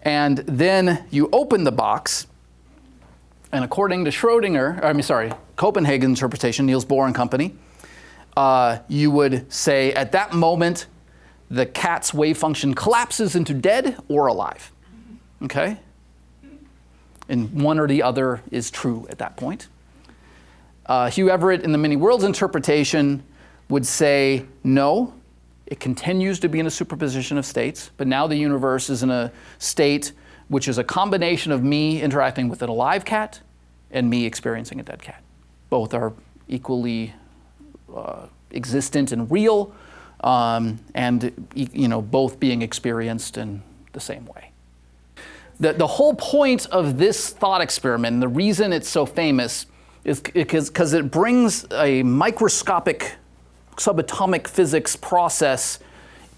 And then you open the box, and according to Copenhagen interpretation, Niels Bohr and company, you would say at that moment, the cat's wave function collapses into dead or alive, okay? And one or the other is true at that point. Hugh Everett in the Many Worlds interpretation would say, no, it continues to be in a superposition of states, but now the universe is in a state which is a combination of me interacting with an alive cat and me experiencing a dead cat. Both are equally existent and real, and both being experienced in the same way. The whole point of this thought experiment, and the reason it's so famous, is because it brings a microscopic subatomic physics process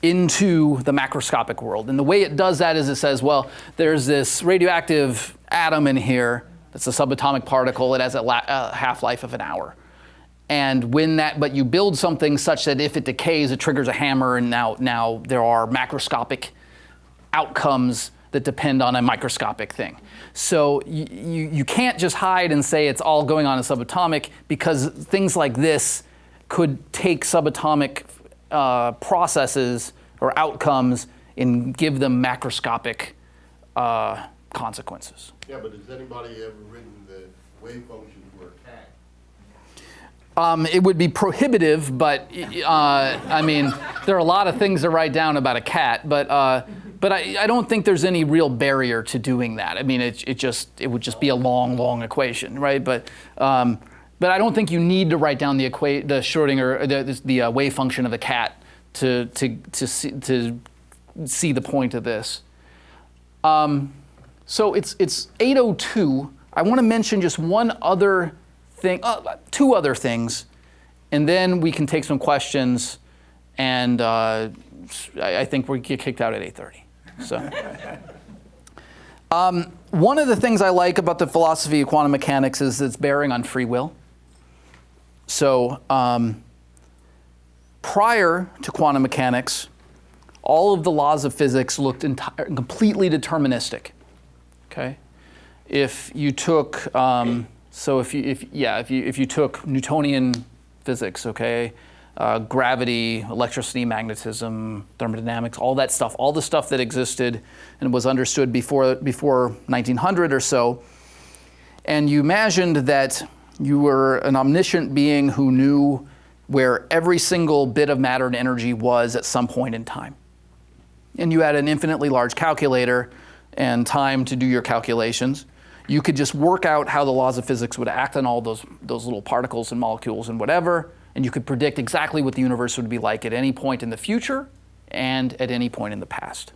into the macroscopic world. And the way it does that is it says, well, there's this radioactive atom in here that's a subatomic particle. It has a half-life of an hour. And but you build something such that if it decays, it triggers a hammer, and now there are macroscopic outcomes that depend on a microscopic thing. So you can't just hide and say it's all going on in subatomic, because things like this could take subatomic processes or outcomes and give them macroscopic consequences. Yeah, but has anybody ever written the wave function for a cat? It would be prohibitive, but I mean, there are a lot of things to write down about a cat, but I don't think there's any real barrier to doing that. I mean, it would just be a long equation, right? But I don't think you need to write down the Schrodinger, the wave function of the cat to see the point of this. So it's 8:02. I want to mention just one other thing, two other things, and then we can take some questions. And I think we get kicked out at 8:30. So, one of the things I like about the philosophy of quantum mechanics is its bearing on free will. So, prior to quantum mechanics, all of the laws of physics looked completely deterministic. Okay, if you took if you took Newtonian physics, okay. Gravity, electricity, magnetism, thermodynamics, all that stuff, all the stuff that existed and was understood before 1900 or so. And you imagined that you were an omniscient being who knew where every single bit of matter and energy was at some point in time. And you had an infinitely large calculator and time to do your calculations. You could just work out how the laws of physics would act on all those little particles and molecules and whatever. And you could predict exactly what the universe would be like at any point in the future and at any point in the past.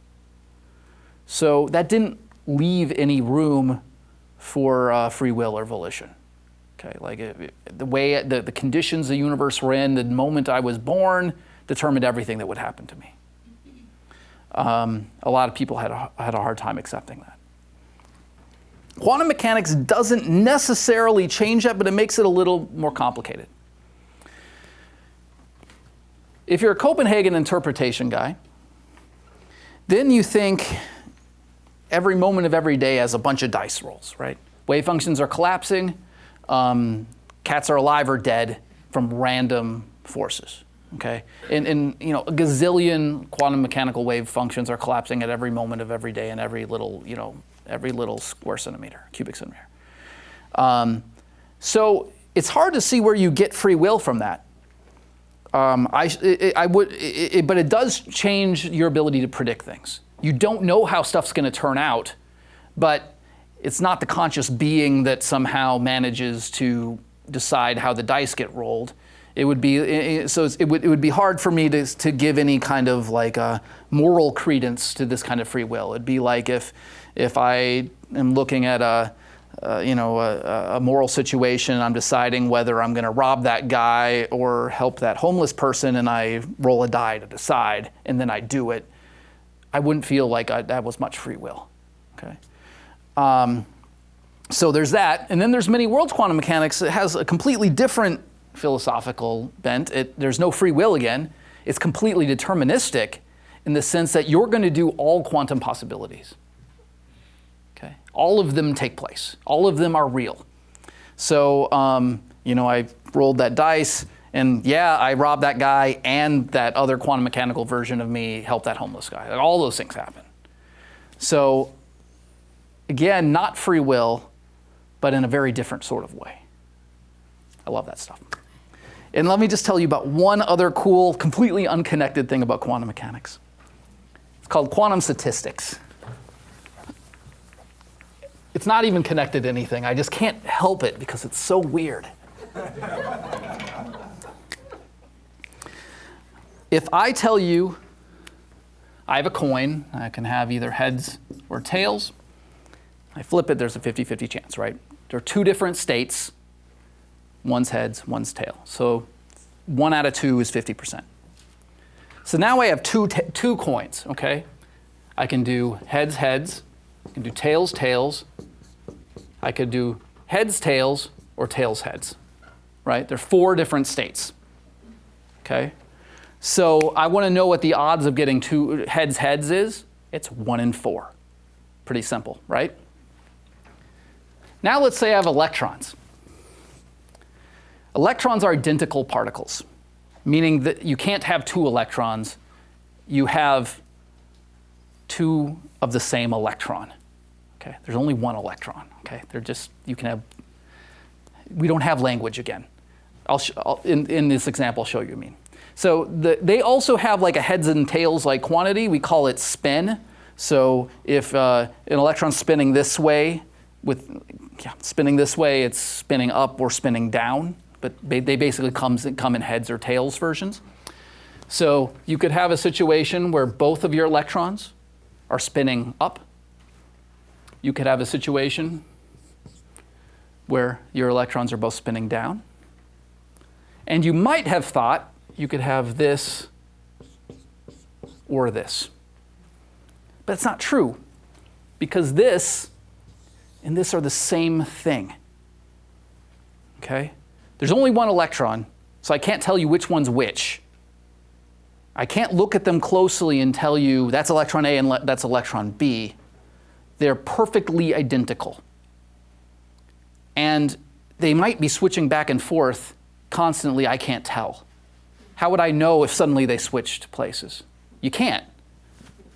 So that didn't leave any room for free will or volition. Okay, like the way the conditions the universe were in, the moment I was born, determined everything that would happen to me. A lot of people had a hard time accepting that. Quantum mechanics doesn't necessarily change that, but it makes it a little more complicated. If you're a Copenhagen interpretation guy, then you think every moment of every day as a bunch of dice rolls, right? Wave functions are collapsing. Cats are alive or dead from random forces. Okay, and you know, a gazillion quantum mechanical wave functions are collapsing at every moment of every day in every little square centimeter, cubic centimeter. So it's hard to see where you get free will from that. But it does change your ability to predict things. You don't know how stuff's going to turn out, but it's not the conscious being that somehow manages to decide how the dice get rolled. It would be it would be hard for me to give any kind of like a moral credence to this kind of free will. It'd be like if I am looking at a moral situation, I'm deciding whether I'm going to rob that guy or help that homeless person, and I roll a die to decide, and then I do it. I wouldn't feel like that was much free will. Okay. So there's that, and then there's many worlds quantum mechanics. It has a completely different philosophical bent. There's no free will again. It's completely deterministic in the sense that you're going to do all quantum possibilities. Okay, all of them take place. All of them are real. So I rolled that dice, and yeah, I robbed that guy, and that other quantum mechanical version of me helped that homeless guy. Like, all those things happen. So again, not free will, but in a very different sort of way. I love that stuff. And let me just tell you about one other cool, completely unconnected thing about quantum mechanics. It's called quantum statistics. It's not even connected to anything. I just can't help it because it's so weird. If I tell you I have a coin, I can have either heads or tails. I flip it, there's a 50-50 chance, right? There are two different states. One's heads, one's tail. So 1 out of 2 is 50%. So now I have two coins, okay? I can do heads, heads. I can do tails, tails. I could do heads, tails, or tails, heads, right? There are 4 different states, okay? So I want to know what the odds of getting 2 heads, heads is. It's 1 in 4. Pretty simple, right? Now let's say I have electrons. Electrons are identical particles, meaning that you can't have 2 electrons. You have 2 of the same electron. Okay, there's only 1 electron. Okay, we don't have language again. In this example, I'll show you what I mean. So they also have like a heads and tails like quantity. We call it spin. So if an electron's spinning this way, it's spinning up or spinning down. But they basically come in heads or tails versions. So you could have a situation where both of your electrons are spinning up. You could have a situation where your electrons are both spinning down. And you might have thought you could have this or this. But it's not true, because this and this are the same thing. Okay? There's only 1 electron, so I can't tell you which one's which. I can't look at them closely and tell you that's electron A and that's electron B. They're perfectly identical. And they might be switching back and forth constantly. I can't tell. How would I know if suddenly they switched places? You can't.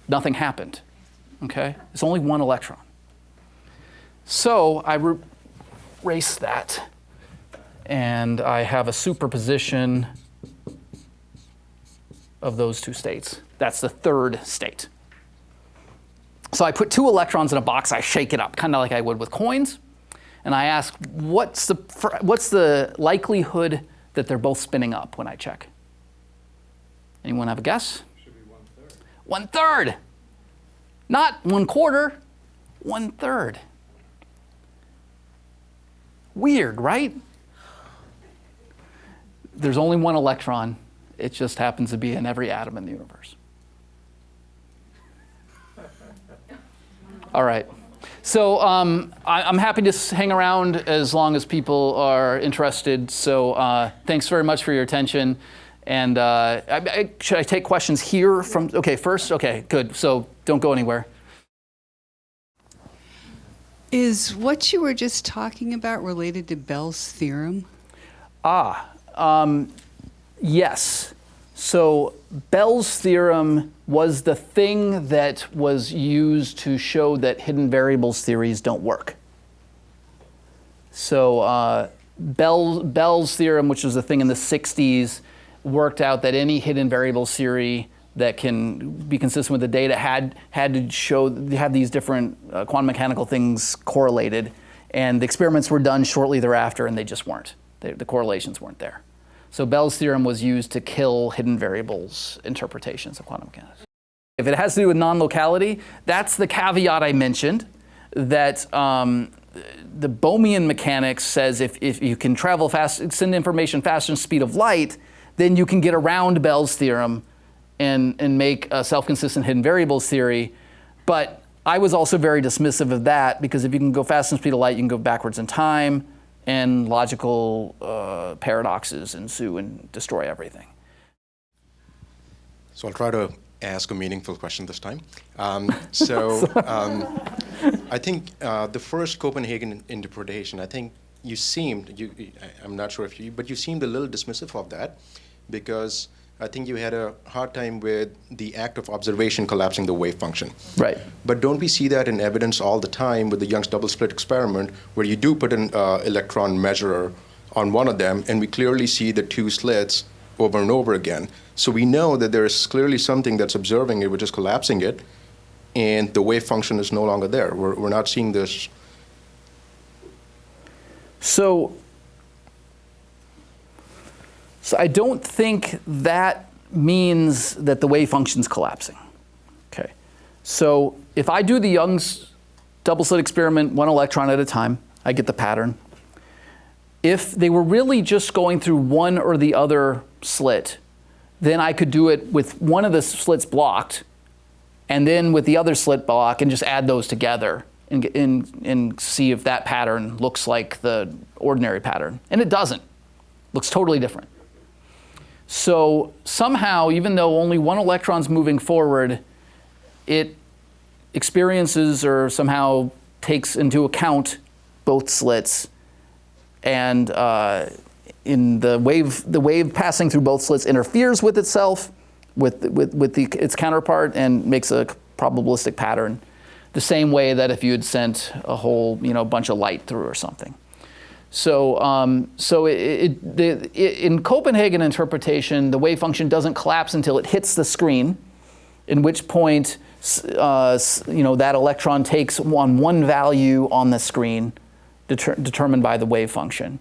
Nothing happened. Okay? It's only 1 electron. So I erase that. And I have a superposition of those 2 states. That's the 3rd state. So I put 2 electrons in a box, I shake it up, kind of like I would with coins, and I ask, what's the likelihood that they're both spinning up when I check? Anyone have a guess? Should be 1/3. 1/3! Not 1/4, 1/3. Weird, right? there's only one electron. It just happens to be in every atom in the universe. All right. So I'm happy to hang around as long as people are interested. So thanks very much for your attention. And should I take questions here from, okay, first? Okay, good. So don't go anywhere. Is what you were just talking about related to Bell's theorem? Yes. So Bell's theorem was the thing that was used to show that hidden variables theories don't work. So Bell's theorem, which was a thing in the 60s, worked out that any hidden variables theory that can be consistent with the data had to show, have these different quantum mechanical things correlated. And the experiments were done shortly thereafter, and they just weren't. The correlations weren't there. So Bell's theorem was used to kill hidden variables interpretations of quantum mechanics. If it has to do with non-locality, that's the caveat I mentioned, that the Bohmian mechanics says if you can travel fast, send information faster than the speed of light, then you can get around Bell's theorem and make a self-consistent hidden variables theory. But I was also very dismissive of that, because if you can go faster than the speed of light, you can go backwards in time, and logical paradoxes ensue and destroy everything. So I'll try to ask a meaningful question this time. I think the first Copenhagen interpretation, I think you seemed, I'm not sure if you, but you seemed a little dismissive of that, because I think you had a hard time with the act of observation collapsing the wave function. Right. But don't we see that in evidence all the time with the Young's double slit experiment, where you do put an electron measurer on one of them, and we clearly see the two slits over and over again. So we know that there is clearly something that's observing it, which is collapsing it, and the wave function is no longer there. We're not seeing this. So I don't think that means that the wave function's collapsing. Okay. So if I do the Young's double slit experiment, one electron at a time, I get the pattern. If they were really just going through one or the other slit, then I could do it with one of the slits blocked, and then with the other slit block, and just add those together and see if that pattern looks like the ordinary pattern. And it doesn't. Looks totally different. So somehow, even though only one electron's moving forward, it experiences or somehow takes into account both slits, and in the wave passing through both slits interferes with itself, with its counterpart, and makes a probabilistic pattern, the same way that if you had sent a whole bunch of light through or something. So, in Copenhagen interpretation, the wave function doesn't collapse until it hits the screen, in which point that electron takes on one value on the screen, determined by the wave function.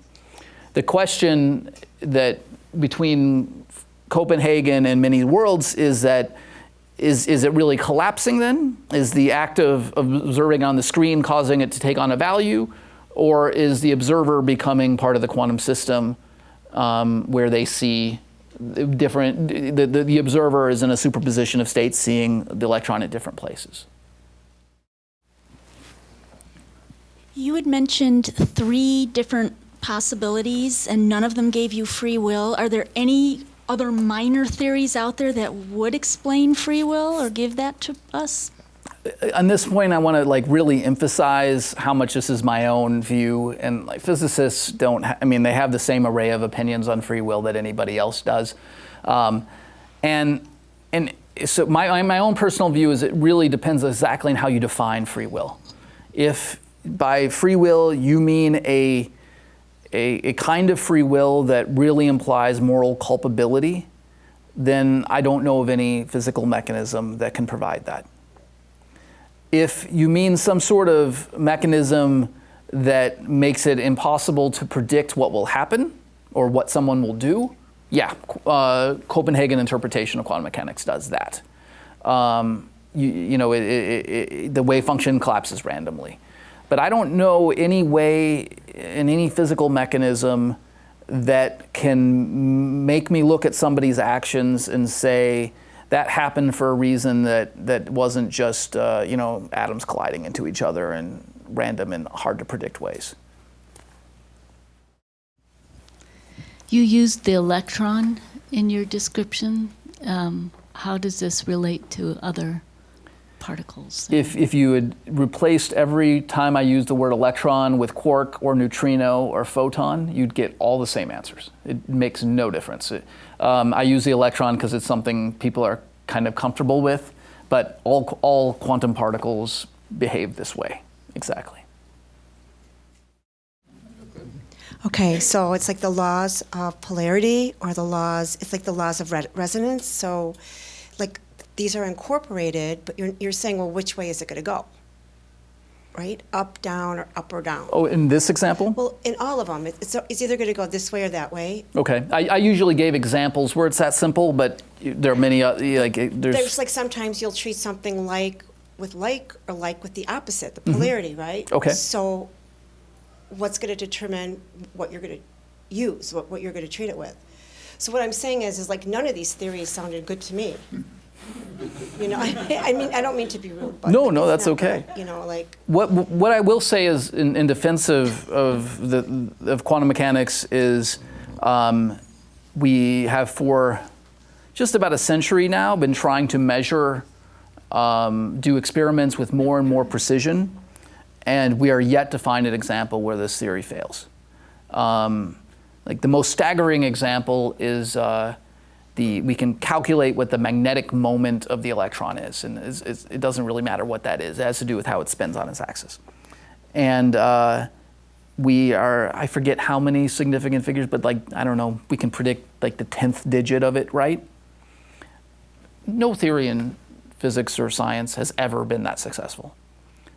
The question that between Copenhagen and many worlds is that is it really collapsing then? Is the act of observing on the screen causing it to take on a value? Or is the observer becoming part of the quantum system, where they see different, the observer is in a superposition of states seeing the electron at different places? You had mentioned 3 different possibilities, and none of them gave you free will. Are there any other minor theories out there that would explain free will or give that to us? On this point, I want to really emphasize how much this is my own view, and physicists don't. They have the same array of opinions on free will that anybody else does, and so my own personal view is it really depends exactly on how you define free will. If by free will you mean a kind of free will that really implies moral culpability, then I don't know of any physical mechanism that can provide that. If you mean some sort of mechanism that makes it impossible to predict what will happen or what someone will do, yeah, Copenhagen interpretation of quantum mechanics does that. The wave function collapses randomly. But I don't know any way in any physical mechanism that can make me look at somebody's actions and say, that happened for a reason that wasn't just atoms colliding into each other in random and hard to predict ways. You used the electron in your description. How does this relate to other particles? If you had replaced every time I used the word electron with quark or neutrino or photon, you'd get all the same answers. It makes no difference. I use the electron because it's something people are kind of comfortable with, but all quantum particles behave this way, exactly. Okay, so it's like the laws of polarity, or it's like the laws of resonance. So, like, these are incorporated, but you're saying, well, which way is it going to go? Right? Up, down, or up or down? Oh, in this example? Well, in all of them, it's either going to go this way or that way. Okay, I usually gave examples where it's that simple, but there are many, There's like sometimes you'll treat something like with the opposite, the polarity, right? Okay. So what's going to determine what you're going to use, what you're going to treat it with? So what I'm saying is like none of these theories sounded good to me. I mean, I don't mean to be rude, but no, that's okay. What I will say is in defense of quantum mechanics is we have for just about a century now been trying to measure, do experiments with more and more precision, and we are yet to find an example where this theory fails. Like the most staggering example is we can calculate what the magnetic moment of the electron is, and it doesn't really matter what that is. It has to do with how it spins on its axis. And I forget how many significant figures, but I don't know, we can predict the 10th digit of it, right? No theory in physics or science has ever been that successful.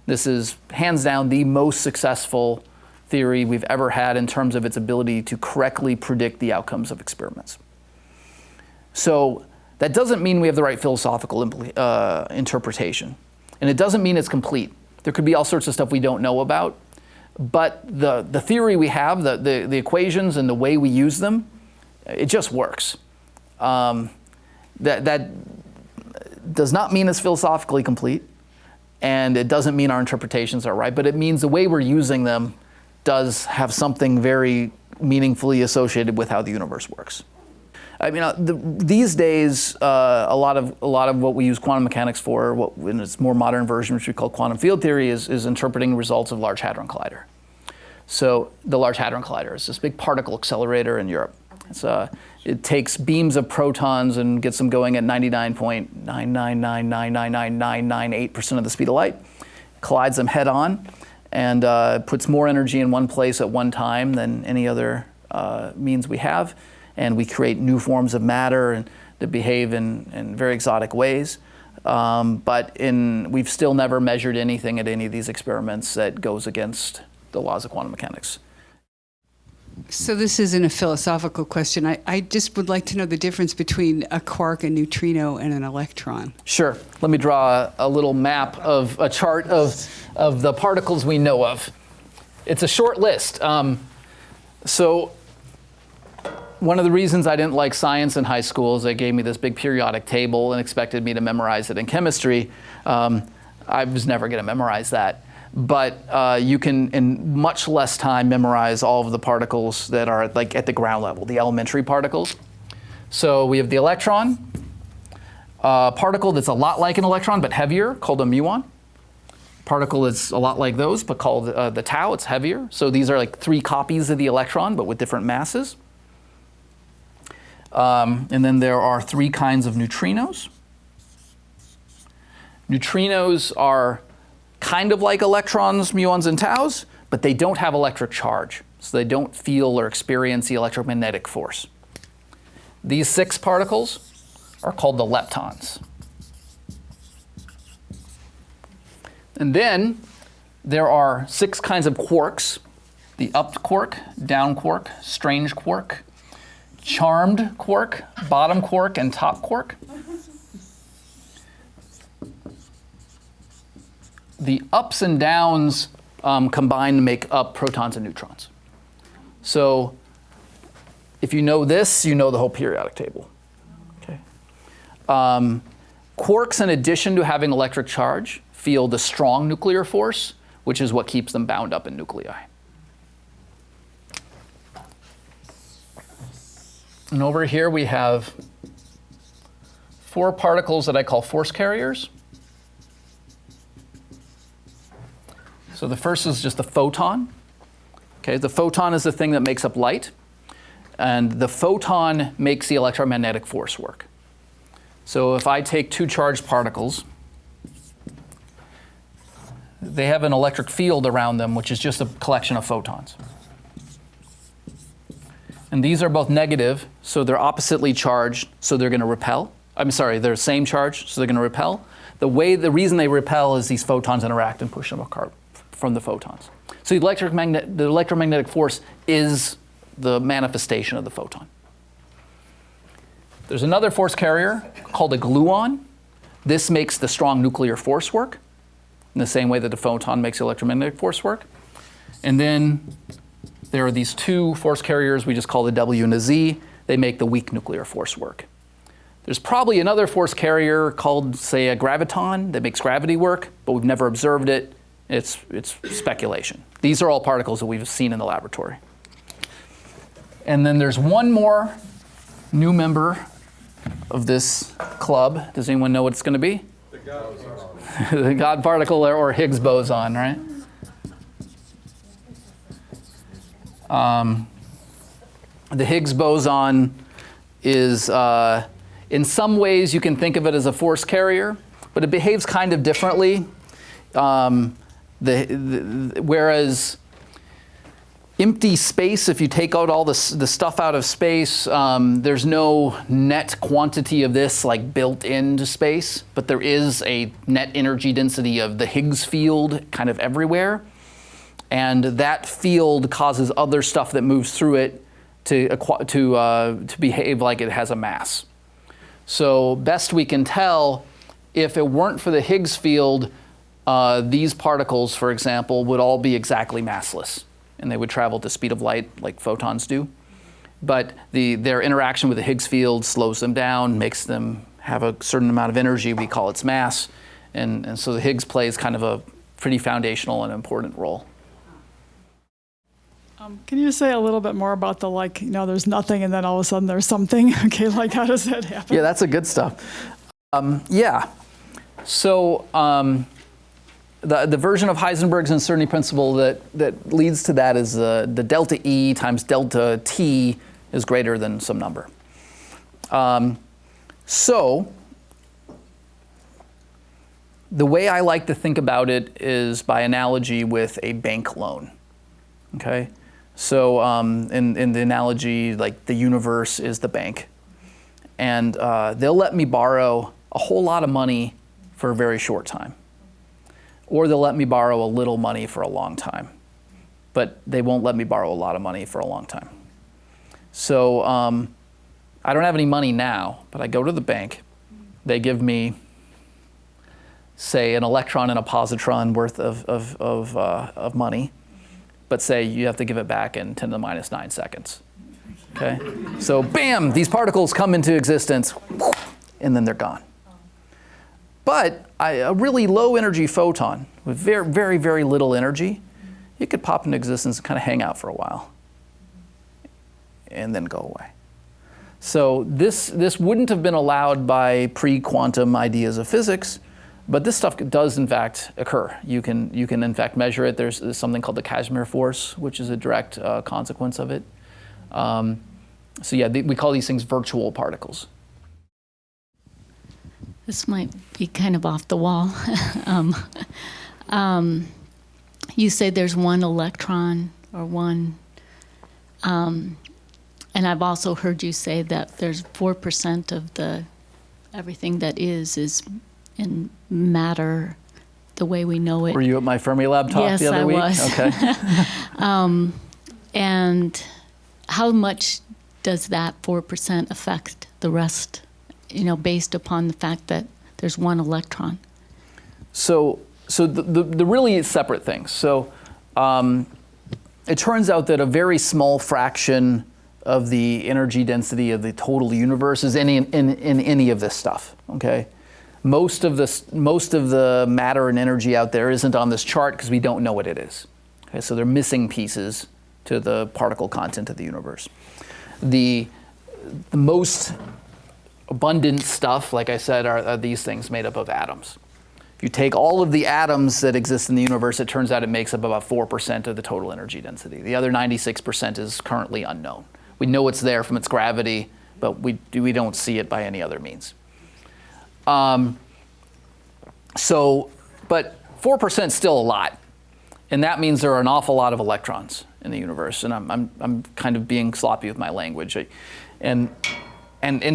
This is hands down the most successful theory we've ever had in terms of its ability to correctly predict the outcomes of experiments. So that doesn't mean we have the right philosophical interpretation. And it doesn't mean it's complete. There could be all sorts of stuff we don't know about. But the theory we have, the equations and the way we use them, it just works. That does not mean it's philosophically complete. And it doesn't mean our interpretations are right. But it means the way we're using them does have something very meaningfully associated with how the universe works. I mean, these days, a lot of what we use quantum mechanics for, in its more modern version, which we call quantum field theory, is interpreting results of Large Hadron Collider. So the Large Hadron Collider is this big particle accelerator in Europe. It takes beams of protons and gets them going at 99.9999998% of the speed of light, collides them head on, and puts more energy in one place at one time than any other means we have. And we create new forms of matter that behave in very exotic ways. But we've still never measured anything at any of these experiments that goes against the laws of quantum mechanics. So this isn't a philosophical question. I just would like to know the difference between a quark, a neutrino, and an electron. Sure. Let me draw a little map of a chart of the particles we know of. It's a short list. So one of the reasons I didn't like science in high school is they gave me this big periodic table and expected me to memorize it in chemistry. I was never going to memorize that. But you can, in much less time, memorize all of the particles that are at the ground level, the elementary particles. So we have the electron, a particle that's a lot like an electron but heavier, called a muon. Particle that's a lot like those but called the tau, it's heavier. So these are like 3 copies of the electron but with different masses. And then there are 3 kinds of neutrinos. Neutrinos are kind of like electrons, muons, and taus, but they don't have electric charge, so they don't feel or experience the electromagnetic force. These 6 particles are called the leptons. And then there are 6 kinds of quarks: the up quark, down quark, strange quark, charmed quark, bottom quark, and top quark. The ups and downs combine to make up protons and neutrons. So if you know this, you know the whole periodic table. Okay. Quarks, in addition to having electric charge, feel the strong nuclear force, which is what keeps them bound up in nuclei. And over here we have 4 particles that I call force carriers. So the first is just the photon. Okay, the photon is the thing that makes up light, and the photon makes the electromagnetic force work. So if I take 2 charged particles, they have an electric field around them, which is just a collection of photons. And these are both negative, so they're oppositely charged, so they're going to repel. I'm sorry, they're same charge, so they're going to repel. The reason they repel is these photons interact and push them apart from the photons. So the electromagnetic force is the manifestation of the photon. There's another force carrier called a gluon. This makes the strong nuclear force work in the same way that the photon makes the electromagnetic force work. And then there are these 2 force carriers we just call the W and the Z. They make the weak nuclear force work. There's probably another force carrier called, say, a graviton that makes gravity work, but we've never observed it. It's speculation. These are all particles that we've seen in the laboratory. And then there's one more new member of this club. Does anyone know what it's going to be? The God particle. The God particle or Higgs boson, right? The Higgs boson is, in some ways, you can think of it as a force carrier, but it behaves kind of differently. Whereas empty space, if you take out all the stuff out of space, there's no net quantity of this like built into space, but there is a net energy density of the Higgs field kind of everywhere. And that field causes other stuff that moves through it to behave like it has a mass. So best we can tell, if it weren't for the Higgs field, these particles, for example, would all be exactly massless, and they would travel at the speed of light like photons do. But their interaction with the Higgs field slows them down, makes them have a certain amount of energy. We call its mass. And so the Higgs plays kind of a pretty foundational and important role. Can you say a little bit more about the, there's nothing and then all of a sudden there's something? Okay, how does that happen? Yeah, that's the good stuff. Yeah. So the version of Heisenberg's uncertainty principle that leads to that is the delta E times delta T is greater than some number. So the way I like to think about it is by analogy with a bank loan. Okay? So in the analogy, like the universe is the bank. And they'll let me borrow a whole lot of money for a very short time. Or they'll let me borrow a little money for a long time. But they won't let me borrow a lot of money for a long time. So I don't have any money now, but I go to the bank. They give me, say, an electron and a positron worth of money. But say you have to give it back in 10 to the minus 9 seconds. Okay? So bam, these particles come into existence, and then they're gone. But a really low energy photon with very, very, very little energy, it could pop into existence and kind of hang out for a while and then go away. So this wouldn't have been allowed by pre-quantum ideas of physics, but this stuff does in fact occur. You can in fact measure it. There's something called the Casimir force, which is a direct consequence of it. So yeah, we call these things virtual particles. This might be kind of off the wall. You say there's one electron or one, and I've also heard you say that there's 4% of the everything that is in matter, the way we know it. Were you at my Fermilab talk the other week? Yes, I was. Okay. And how much does that 4% affect the rest? Based upon the fact that there's one electron. So the really separate things. So it turns out that a very small fraction of the energy density of the total universe is in any of this stuff, okay? Most of the matter and energy out there isn't on this chart because we don't know what it is. Okay, so they're missing pieces to the particle content of the universe. The most abundant stuff, like I said, are these things made up of atoms. If you take all of the atoms that exist in the universe, it turns out it makes up about 4% of the total energy density. The other 96% is currently unknown. We know it's there from its gravity, but we don't see it by any other means. But 4% is still a lot, and that means there are an awful lot of electrons in the universe. And I'm kind of being sloppy with my language, and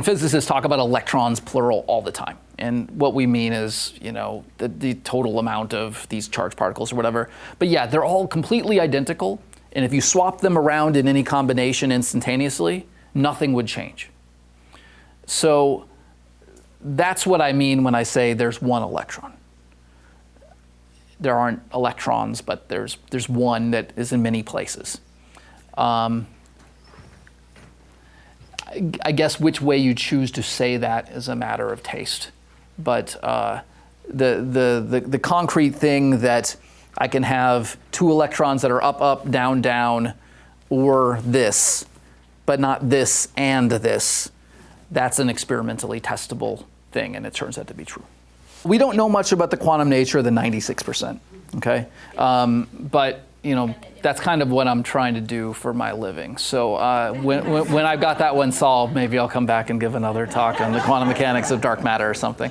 physicists talk about electrons plural all the time. And what we mean is, the total amount of these charged particles or whatever. But yeah, they're all completely identical. And if you swap them around in any combination instantaneously, nothing would change. So that's what I mean when I say there's one electron. There aren't electrons, but there's one that is in many places. I guess which way you choose to say that is a matter of taste. But the concrete thing that I can have two electrons that are up, up, down, down, or this, but not this and this, that's an experimentally testable thing, and it turns out to be true. We don't know much about the quantum nature of the 96%, okay? But that's kind of what I'm trying to do for my living. So when I've got that one solved, maybe I'll come back and give another talk on the quantum mechanics of dark matter or something.